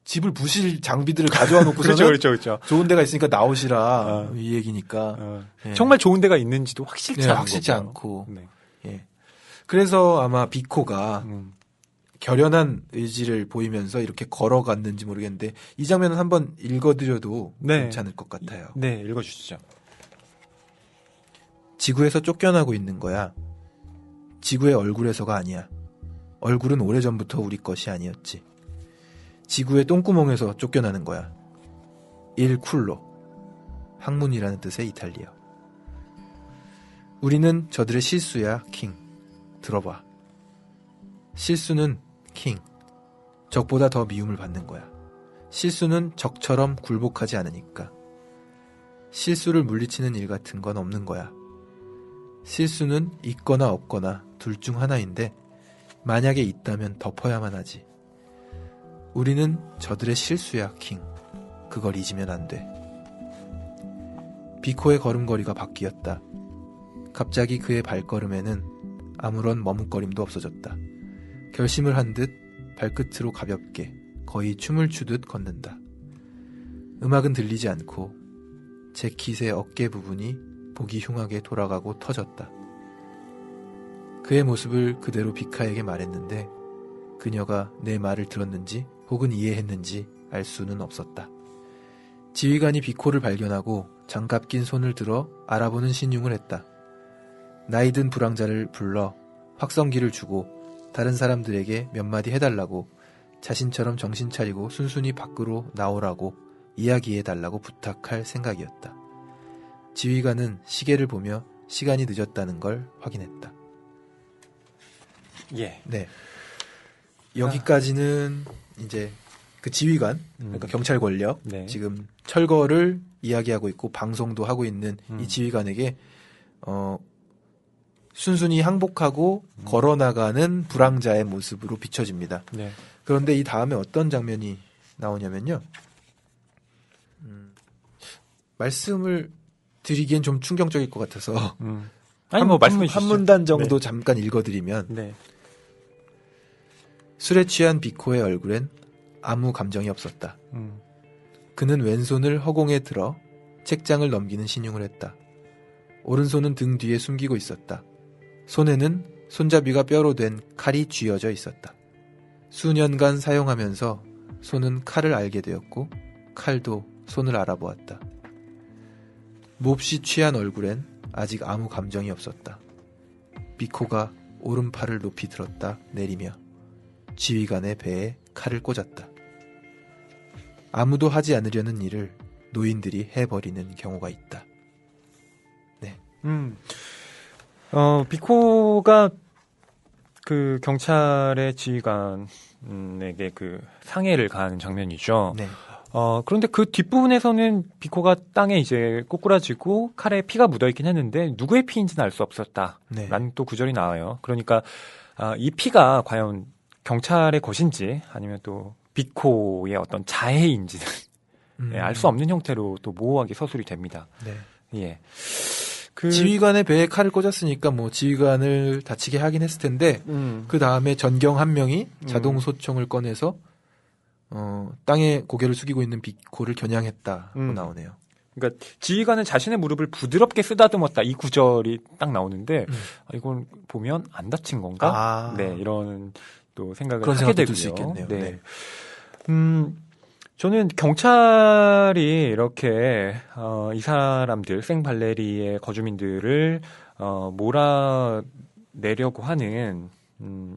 집을 부실 장비들을 가져와 놓고서는 그렇죠. 좋은 데가 있으니까 나오시라 이 얘기니까 예. 정말 좋은 데가 있는지도 확실치 네, 않은 확실치 거고요. 않고 네. 예. 그래서 아마 비코가 결연한 의지를 보이면서 이렇게 걸어갔는지 모르겠는데 이 장면은 한번 읽어드려도 네. 괜찮을 것 같아요. 네, 읽어주시죠. 지구에서 쫓겨나고 있는 거야. 지구의 얼굴에서가 아니야. 얼굴은 오래전부터 우리 것이 아니었지. 지구의 똥구멍에서 쫓겨나는 거야. 일 쿨로. 학문이라는 뜻의 이탈리아. 우리는 저들의 실수야, 킹. 들어봐. 실수는 킹. 적보다 더 미움을 받는 거야. 실수는 적처럼 굴복하지 않으니까. 실수를 물리치는 일 같은 건 없는 거야. 실수는 있거나 없거나 둘 중 하나인데 만약에 있다면 덮어야만 하지. 우리는 저들의 실수야, 킹. 그걸 잊으면 안 돼. 비코의 걸음걸이가 바뀌었다. 갑자기 그의 발걸음에는 아무런 머뭇거림도 없어졌다. 결심을 한 듯 발끝으로 가볍게 거의 춤을 추듯 걷는다. 음악은 들리지 않고 재킷의 어깨 부분이 보기 흉하게 돌아가고 터졌다. 그의 모습을 그대로 비카에게 말했는데 그녀가 내 말을 들었는지 혹은 이해했는지 알 수는 없었다. 지휘관이 비코를 발견하고 장갑 낀 손을 들어 알아보는 신용을 했다. 나이든 불황자를 불러 확성기를 주고 다른 사람들에게 몇 마디 해달라고 자신처럼 정신 차리고 순순히 밖으로 나오라고 이야기해달라고 부탁할 생각이었다. 지휘관은 시계를 보며 시간이 늦었다는 걸 확인했다. 예. 네. 여기까지는 이제 그 지휘관, 그러니까 경찰 권력, 네. 지금 철거를 이야기하고 있고 방송도 하고 있는 이 지휘관에게 순순히 항복하고 걸어나가는 불황자의 모습으로 비춰집니다. 네. 그런데 이 다음에 어떤 장면이 나오냐면요. 말씀을 드리기엔 좀 충격적일 것 같아서 아니 뭐 말씀해 주시죠. 한 문단 정도 잠깐 읽어드리면 네. 술에 취한 비코의 얼굴엔 아무 감정이 없었다. 그는 왼손을 허공에 들어 책장을 넘기는 신용을 했다. 오른손은 등 뒤에 숨기고 있었다. 손에는 손잡이가 뼈로 된 칼이 쥐어져 있었다. 수년간 사용하면서 손은 칼을 알게 되었고 칼도 손을 알아보았다. 몹시 취한 얼굴엔 아직 아무 감정이 없었다. 비코가 오른팔을 높이 들었다 내리며 지휘관의 배에 칼을 꽂았다. 아무도 하지 않으려는 일을 노인들이 해버리는 경우가 있다. 네. 비코가 그 경찰의 지휘관에게 그 상해를 가하는 장면이죠. 네. 그런데 그 뒷부분에서는 비코가 땅에 이제 꼬꾸라지고 칼에 피가 묻어있긴 했는데 누구의 피인지는 알 수 없었다. 네. 라는 또 구절이 나와요. 그러니까 이 피가 과연 경찰의 것인지 아니면 또 비코의 어떤 자해인지는 알 수 없는 형태로 또 모호하게 서술이 됩니다. 네. 예. 지휘관의 배에 칼을 꽂았으니까 뭐 지휘관을 다치게 하긴 했을 텐데 그 다음에 전경 한 명이 자동 소총을 꺼내서 땅에 고개를 숙이고 있는 비코를 겨냥했다고 나오네요. 그러니까 지휘관은 자신의 무릎을 부드럽게 쓰다듬었다 이 구절이 딱 나오는데 이걸 보면 안 다친 건가? 네, 이런 또 생각을 그런 하게 생각도 되고요. 들 수 있겠네요. 네. 저는 경찰이 이렇게 이 사람들 생발레리의 거주민들을 몰아내려고 하는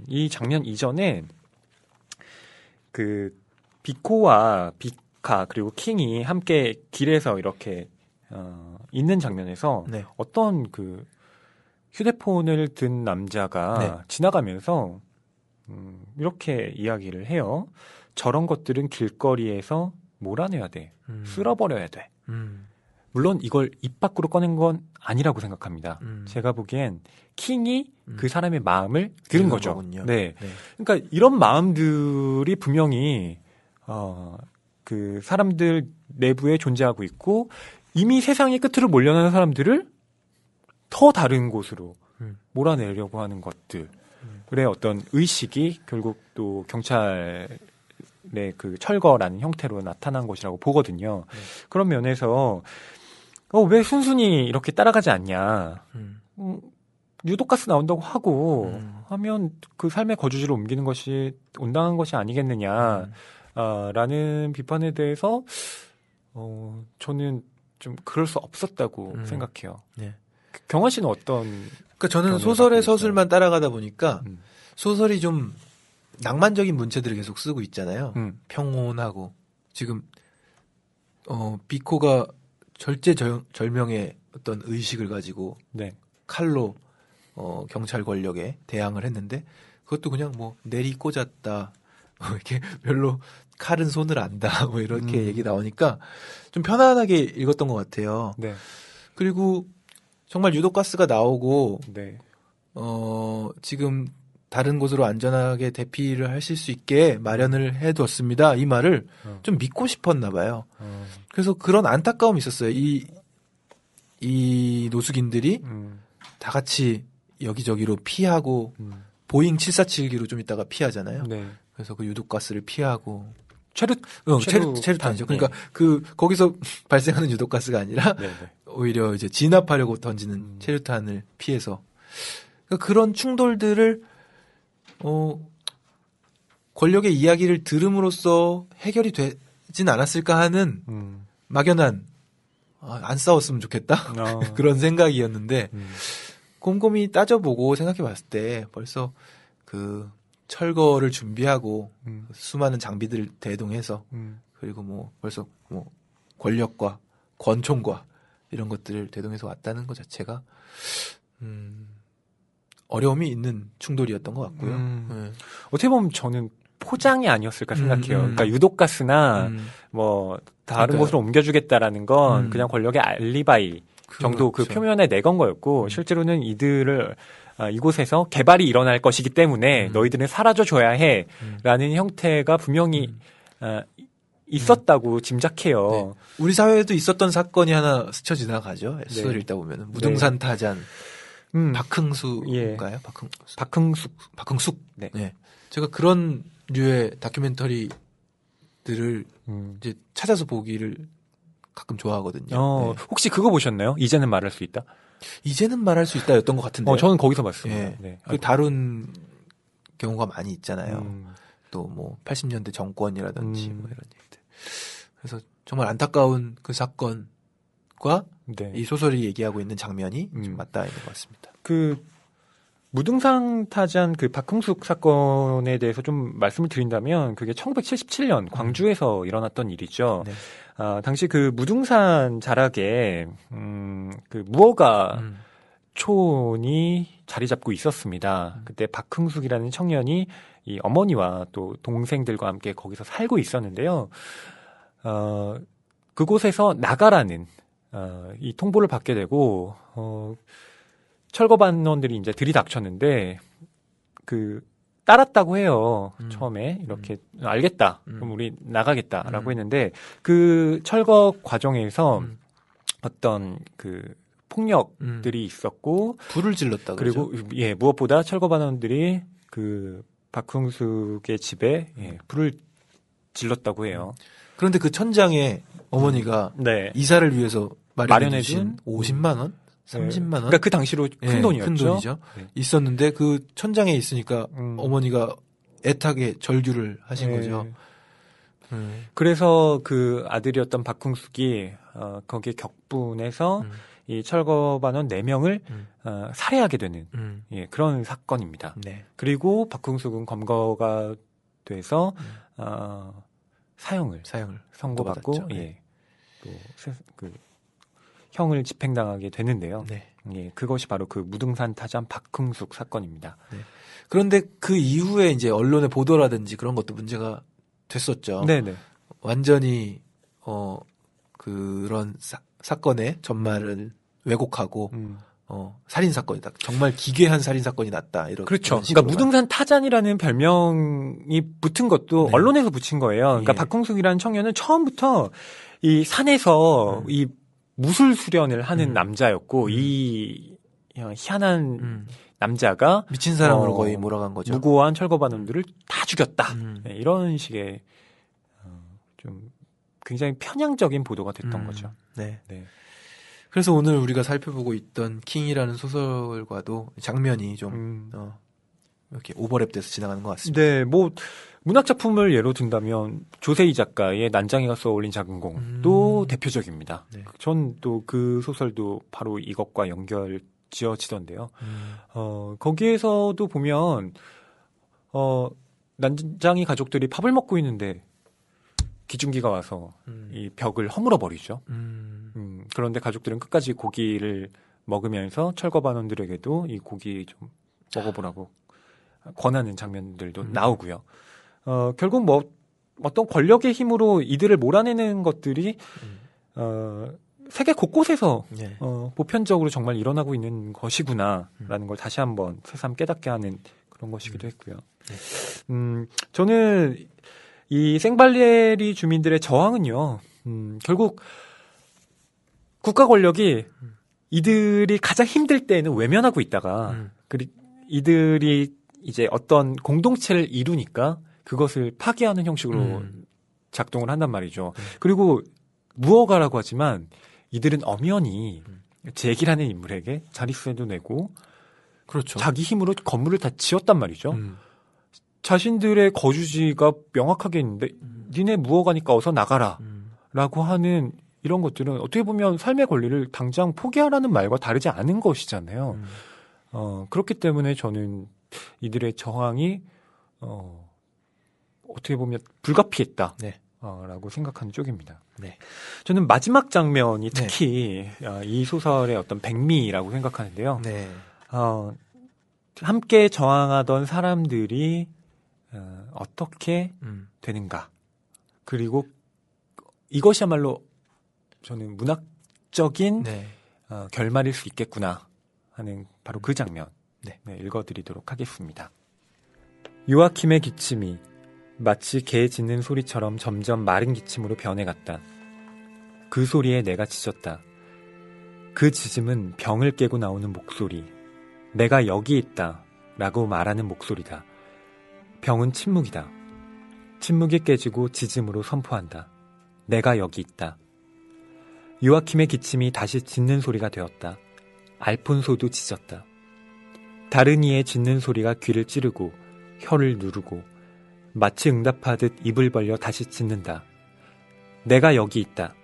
이 장면 이전에 그 비코와 자카 그리고 킹이 함께 길에서 이렇게 있는 장면에서 네. 어떤 그 휴대폰을 든 남자가 네. 지나가면서 이렇게 이야기를 해요. 저런 것들은 길거리에서 몰아내야 돼. 쓸어버려야 돼. 물론 이걸 입 밖으로 꺼낸 건 아니라고 생각합니다. 제가 보기엔 킹이 그 사람의 마음을 들은 들은 거죠. 거군요. 네. 네. 그러니까 이런 마음들이 분명히 그 사람들 내부에 존재하고 있고 이미 세상의 끝으로 몰려나는 사람들을 더 다른 곳으로 몰아내려고 하는 것들의 어떤 의식이 결국 또 경찰의 그 철거라는 형태로 나타난 것이라고 보거든요. 그런 면에서 왜 순순히 이렇게 따라가지 않냐. 유독가스 나온다고 하고 하면 그 삶의 거주지로 옮기는 것이 온당한 것이 아니겠느냐. 라는 비판에 대해서 저는 좀 그럴 수 없었다고 생각해요. 네. 경화 씨는 어떤? 그러니까 저는 견해를 소설의 갖고 있어요? 서술만 따라가다 보니까 소설이 좀 낭만적인 문체들을 계속 쓰고 있잖아요. 평온하고 지금 비코가 절제절명의 어떤 의식을 가지고 네. 칼로 경찰 권력에 대항을 했는데 그것도 그냥 뭐 내리 꽂았다. 이렇게 별로 칼은 손을 안다. 뭐 이렇게 얘기 나오니까 좀 편안하게 읽었던 것 같아요. 네. 그리고 정말 유독가스가 나오고 네. 지금 다른 곳으로 안전하게 대피를 하실 수 있게 마련을 해뒀습니다. 이 말을 좀 믿고 싶었나 봐요. 그래서 그런 안타까움이 있었어요. 이 노숙인들이 다 같이 여기저기로 피하고 보잉 747기로 좀 이따가 피하잖아요. 네. 그래서 그 유독가스를 피하고 네. 체류탄이죠. 그러니까 거기서 발생하는 유독가스가 아니라 네. 네. 오히려 이제 진압하려고 던지는 체류탄을 피해서 그러니까 그런 충돌들을 권력의 이야기를 들음으로써 해결이 되진 않았을까 하는 막연한 안 싸웠으면 좋겠다 그런 생각이었는데 곰곰이 따져보고 생각해봤을 때 벌써 그 철거를 준비하고 수많은 장비들을 대동해서 그리고 뭐 벌써 뭐 권력과 권총과 이런 것들을 대동해서 왔다는 것 자체가 어려움이 있는 충돌이었던 것 같고요. 네. 어떻게 보면 저는 포장이 아니었을까 생각해요. 그러니까 유독가스나 뭐 다른 그러니까요. 곳으로 옮겨주겠다라는 건 그냥 권력의 알리바이 정도 그 그렇죠. 표면에 내건 거였고 실제로는 이들을 이곳에서 개발이 일어날 것이기 때문에 너희들은 사라져줘야 해라는 형태가 분명히 있었다고 짐작해요. 네. 우리 사회에도 있었던 사건이 하나 스쳐 지나가죠. 소설 읽다 보면 무등산 타잔 박흥수인가요? 박흥숙. 네. 네. 제가 그런 류의 다큐멘터리들을 이제 찾아서 보기를 가끔 좋아하거든요. 네. 혹시 그거 보셨나요? 이제는 말할 수 있다? 이제는 말할 수 있다였던 것 같은데. 저는 거기서 봤습니다. 네. 네. 그 다룬 경우가 많이 있잖아요. 또 뭐 80년대 정권이라든지 뭐 이런 얘기들. 그래서 정말 안타까운 그 사건과 네. 이 소설이 얘기하고 있는 장면이 좀 맞닿아 있는 것 같습니다. 그 무등산 타잔 그 박흥숙 사건에 대해서 좀 말씀을 드린다면 그게 1977년 광주에서 일어났던 일이죠. 네. 당시 그 무등산 자락에 그 무허가 촌이 자리 잡고 있었습니다. 그때 박흥숙이라는 청년이 이 어머니와 또 동생들과 함께 거기서 살고 있었는데요. 그곳에서 나가라는 이 통보를 받게 되고 철거반원들이 이제 들이닥쳤는데 그 따랐다고 해요. 처음에 이렇게 알겠다. 그럼 우리 나가겠다라고 했는데 그 철거 과정에서 어떤 그 폭력들이 있었고 불을 질렀다 그리고 그러죠? 예 무엇보다 철거반원들이 그 박흥숙의 집에 불을 질렀다고 해요. 그런데 그 천장에 어머니가 네. 이사를 위해서 마련해 마련해준 주신 50만 원? 30만 원? 그러니까 그 당시로 큰 예, 돈이었죠. 큰 돈이죠. 네. 있었는데 그 천장에 있으니까 어머니가 애타게 절규를 하신 네. 거죠. 그래서 그 아들이었던 박흥숙이 거기에 격분해서 이 철거반원 4명을 살해하게 되는 예, 그런 사건입니다. 네. 그리고 박흥숙은 검거가 돼서 사형을 선고받고 받았죠. 예. 또 형을 집행당하게 되는데요. 네. 예, 그것이 바로 그 무등산 타잔 박흥숙 사건입니다. 그런데 그 이후에 이제 언론의 보도라든지 그런 것도 문제가 됐었죠. 네네. 완전히 그런 사건의 전말을 왜곡하고 살인 사건이다. 정말 기괴한 살인 사건이 났다. 이런 그렇죠. 이런 그러니까 식으로 무등산 타잔이라는 별명이 붙은 것도 네. 언론에서 붙인 거예요. 그러니까 예. 박흥숙이라는 청년은 처음부터 이 산에서 이 무술 수련을 하는 남자였고 이 희한한 남자가 미친 사람으로 거의 몰아간 거죠. 무고한 철거반원들을 다 죽였다. 음. 네, 이런 식의 좀 굉장히 편향적인 보도가 됐던 거죠. 네. 네. 그래서 오늘 우리가 살펴보고 있던 킹이라는 소설과도 장면이 좀 이렇게 오버랩돼서 지나가는 것 같습니다. 네, 뭐 문학 작품을 예로 든다면 조세희 작가의 난장이가 쏘아올린 작은 공도 대표적입니다. 네. 전 또 그 소설도 바로 이것과 연결 지어지던데요. 거기에서도 보면 난장이 가족들이 밥을 먹고 있는데 기중기가 와서 이 벽을 허물어 버리죠. 그런데 가족들은 끝까지 고기를 먹으면서 철거반원들에게도 이 고기 좀 먹어보라고 권하는 장면들도 나오고요. 결국 뭐 어떤 권력의 힘으로 이들을 몰아내는 것들이 세계 곳곳에서 네. 보편적으로 정말 일어나고 있는 것이구나라는 걸 다시 한번 새삼 깨닫게 하는 그런 것이기도 했고요. 저는 이 생발리에리 주민들의 저항은요, 결국 국가 권력이 이들이 가장 힘들 때에는 외면하고 있다가 이들이 이제 어떤 공동체를 이루니까 그것을 파괴하는 형식으로 작동을 한단 말이죠. 그리고 무허가라고 하지만 이들은 엄연히 잭이라는 인물에게 자릿세도 내고 그렇죠. 자기 힘으로 건물을 다 지었단 말이죠. 자신들의 거주지가 명확하게 있는데 니네 무허가니까 어서 나가라 라고 하는 이런 것들은 어떻게 보면 삶의 권리를 당장 포기하라는 말과 다르지 않은 것이잖아요. 그렇기 때문에 저는 이들의 저항이 어떻게 보면 불가피했다. 네. 라고 생각하는 쪽입니다. 네. 저는 마지막 장면이 특히 이 소설의 어떤 백미라고 생각하는데요. 네. 함께 저항하던 사람들이 어떻게 되는가. 그리고 이것이야말로 저는 문학적인 네. 결말일 수 있겠구나 하는 바로 그 장면 네. 읽어드리도록 하겠습니다. 요아킴의 기침이 마치 개 짖는 소리처럼 점점 마른 기침으로 변해갔다. 그 소리에 내가 짖었다. 그 짖음은 병을 깨고 나오는 목소리. 내가 여기 있다 라고 말하는 목소리다. 병은 침묵이다. 침묵이 깨지고 짖음으로 선포한다. 내가 여기 있다. 요아킴의 기침이 다시 짖는 소리가 되었다. 알폰소도 짖었다. 다른 이의 짖는 소리가 귀를 찌르고 혀를 누르고 마치 응답하듯 입을 벌려 다시 짖는다. 내가 여기 있다.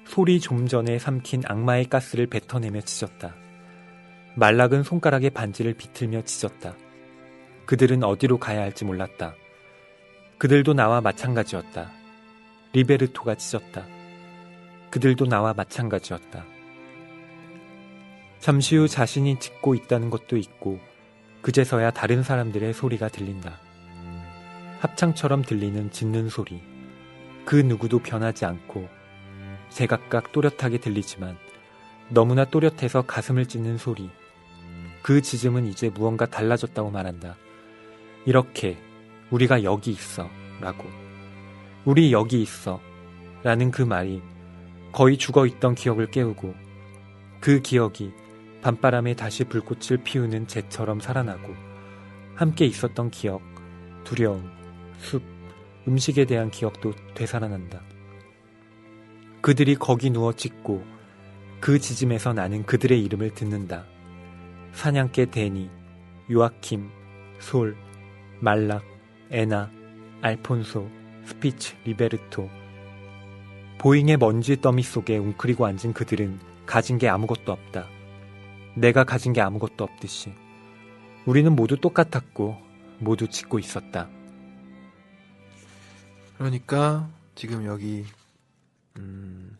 소리 좀 전에 삼킨 악마의 가스를 뱉어내며 짖었다. 말락은 손가락에 반지를 비틀며 짖었다. 그들은 어디로 가야 할지 몰랐다. 그들도 나와 마찬가지였다. 리베르토가 짖었다. 그들도 나와 마찬가지였다. 잠시 후 자신이 짖고 있다는 것도 있고 그제서야 다른 사람들의 소리가 들린다. 합창처럼 들리는 짖는 소리. 그 누구도 변하지 않고 제각각 또렷하게 들리지만 너무나 또렷해서 가슴을 찢는 소리. 그 짖음은 이제 무언가 달라졌다고 말한다. 이렇게 우리가 여기 있어 라고. 우리 여기 있어 라는 그 말이 거의 죽어있던 기억을 깨우고 그 기억이 밤바람에 다시 불꽃을 피우는 재처럼 살아나고 함께 있었던 기억, 두려움, 숲, 음식에 대한 기억도 되살아난다. 그들이 거기 누워 짖고 그 짖음에서 나는 그들의 이름을 듣는다. 사냥개 데니, 요아킴, 솔, 말락, 에나, 알폰소, 스피츠, 리베르토. 보잉의 먼지 더미 속에 웅크리고 앉은 그들은 가진 게 아무것도 없다. 내가 가진 게 아무것도 없듯이. 우리는 모두 똑같았고 모두 짖고 있었다. 그러니까 지금 여기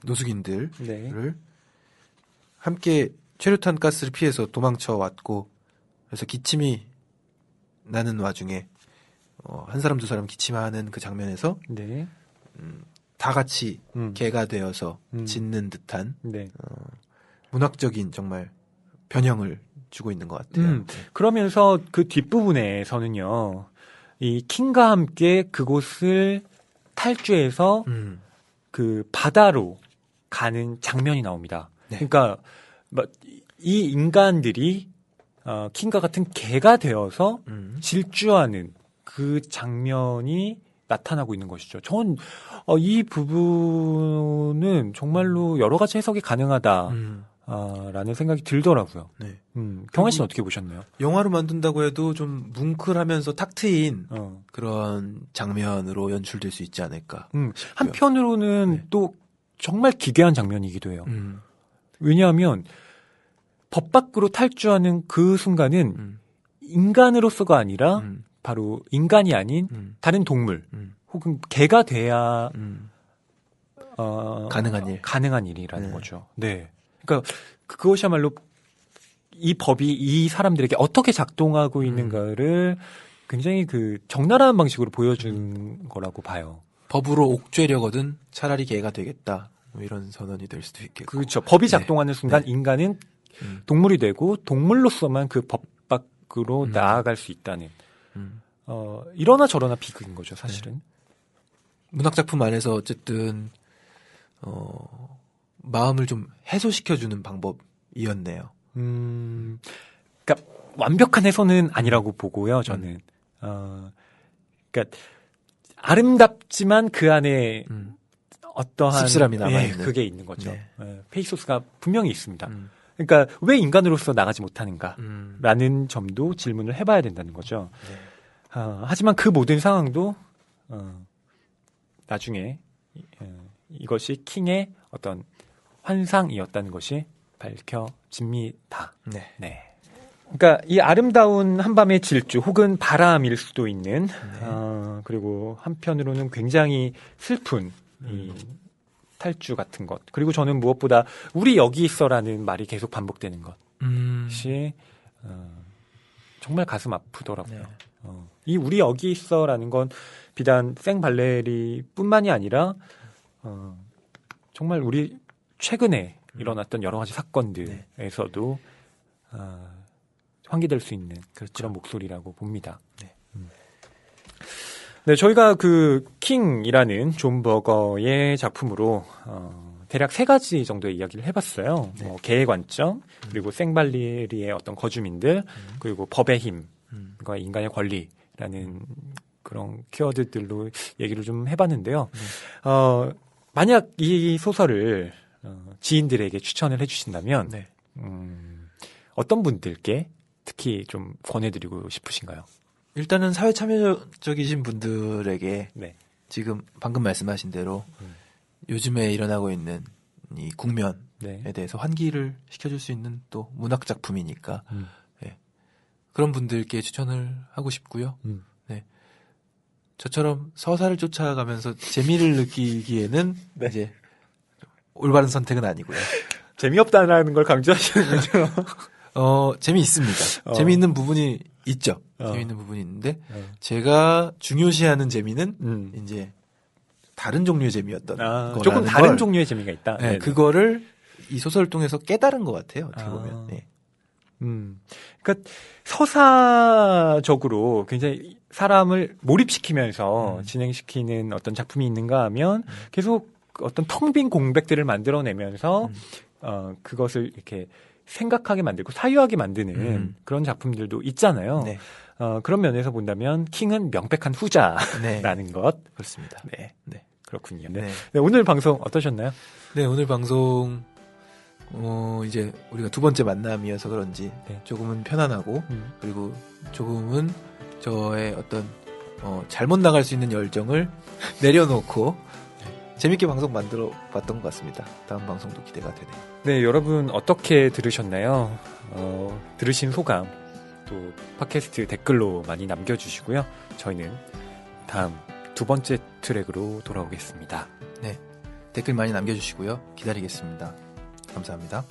노숙인들을 네. 함께 최루탄 가스를 피해서 도망쳐 왔고 그래서 기침이 나는 와중에 한 사람 두 사람 기침하는 그 장면에서 네. 다 같이 음. 개가 되어서 짖는 듯한 네. 문학적인 정말 변형을 주고 있는 것 같아요. 그러면서 그 뒷부분에서는요, 이 킹과 함께 그곳을 탈주해서 그 바다로 가는 장면이 나옵니다. 네. 그러니까 이 인간들이 킹과 같은 개가 되어서 질주하는 그 장면이 나타나고 있는 것이죠. 전 이 부분은 정말로 여러 가지 해석이 가능하다. 라는 생각이 들더라고요. 네. 경환 씨는 어떻게 보셨나요? 영화로 만든다고 해도 좀 뭉클하면서 탁 트인 어. 그런 장면으로 연출될 수 있지 않을까. 한편으로는 네. 또 정말 기괴한 장면이기도 해요. 왜냐하면 법 밖으로 탈주하는 그 순간은 인간으로서가 아니라 바로 인간이 아닌 다른 동물 혹은 개가 돼야 가능한 일. 일이라는 네. 거죠. 네. 그러니까 그것이야말로 이 법이 이 사람들에게 어떻게 작동하고 있는가를 굉장히 그 적나라한 방식으로 보여준 거라고 봐요. 법으로 옥죄려거든 차라리 개가 되겠다. 뭐 이런 선언이 될 수도 있겠고. 그렇죠. 법이 네. 작동하는 순간 네. 인간은 동물이 되고 동물로서만 그 법 밖으로 나아갈 수 있다는 이러나 저러나 비극인 거죠, 사실은. 네. 문학작품 안에서 어쨌든 마음을 좀 해소시켜주는 방법이었네요. 그러니까 완벽한 해소는 아니라고 보고요, 저는. 그러니까 아름답지만 그 안에 어떠한 씁쓸함이 남아있는. 그게 있는 거죠. 네. 페이소스가 분명히 있습니다. 그러니까 왜 인간으로서 나가지 못하는가라는 점도 질문을 해봐야 된다는 거죠. 네. 하지만 그 모든 상황도 나중에 이것이 킹의 어떤 환상이었다는 것이 밝혀집니다. 네. 네. 그러니까 이 아름다운 한밤의 질주 혹은 바람일 수도 있는 그리고 한편으로는 굉장히 슬픈 이 탈주 같은 것. 그리고 저는 무엇보다 우리 여기 있어라는 말이 계속 반복되는 것이 정말 가슴 아프더라고요. 네. 이 우리 여기 있어라는 건 비단 생발레리뿐만이 아니라 정말 우리 최근에 일어났던 여러 가지 사건들에서도 환기될 수 있는 그런 목소리라고 봅니다. 네. 네, 저희가 그 킹이라는 존 버거의 작품으로 대략 3가지 정도의 이야기를 해봤어요. 네. 개의 관점, 그리고 생발리리의 어떤 거주민들, 그리고 법의 힘과 인간의 권리라는 그런 키워드들로 얘기를 좀 해봤는데요. 만약 이 소설을 지인들에게 추천을 해주신다면 네. 어떤 분들께 특히 좀 권해드리고 싶으신가요? 일단은 사회 참여적이신 분들에게 네. 지금 방금 말씀하신 대로 요즘에 일어나고 있는 이 국면에 네. 대해서 환기를 시켜줄 수 있는 또 문학 작품이니까 네. 그런 분들께 추천을 하고 싶고요. 네. 저처럼 서사를 쫓아가면서 재미를 느끼기에는 네. 이제 올바른 선택은 아니고요. 재미없다라는 걸 강조하시는 거죠? 재미있습니다. 재미있는 부분이 있죠. 재미있는 부분이 있는데 제가 중요시하는 재미는 이제 다른 종류의 재미였던 거라는 조금 다른 종류의 재미가 있다. 네, 그거를 이 소설을 통해서 깨달은 것 같아요. 어떻게 보면. 네. 그러니까 서사적으로 굉장히 사람을 몰입시키면서 진행시키는 어떤 작품이 있는가 하면 계속 어떤 텅 빈 공백들을 만들어내면서 그것을 이렇게 생각하게 만들고 사유하게 만드는 그런 작품들도 있잖아요. 네. 그런 면에서 본다면 킹은 명백한 후자라는 것. 그렇습니다. 네. 네. 그렇군요. 네. 네, 오늘 방송 어떠셨나요? 네, 오늘 방송 이제 우리가 두 번째 만남이어서 그런지 네. 조금은 편안하고 그리고 조금은 저의 어떤 잘못 나갈 수 있는 열정을 내려놓고 재밌게 방송 만들어 봤던 것 같습니다. 다음 방송도 기대가 되네요. 네, 여러분 어떻게 들으셨나요? 들으신 소감 또 팟캐스트 댓글로 많이 남겨주시고요. 저희는 다음 두 번째 트랙으로 돌아오겠습니다. 네. 댓글 많이 남겨주시고요. 기다리겠습니다. 감사합니다.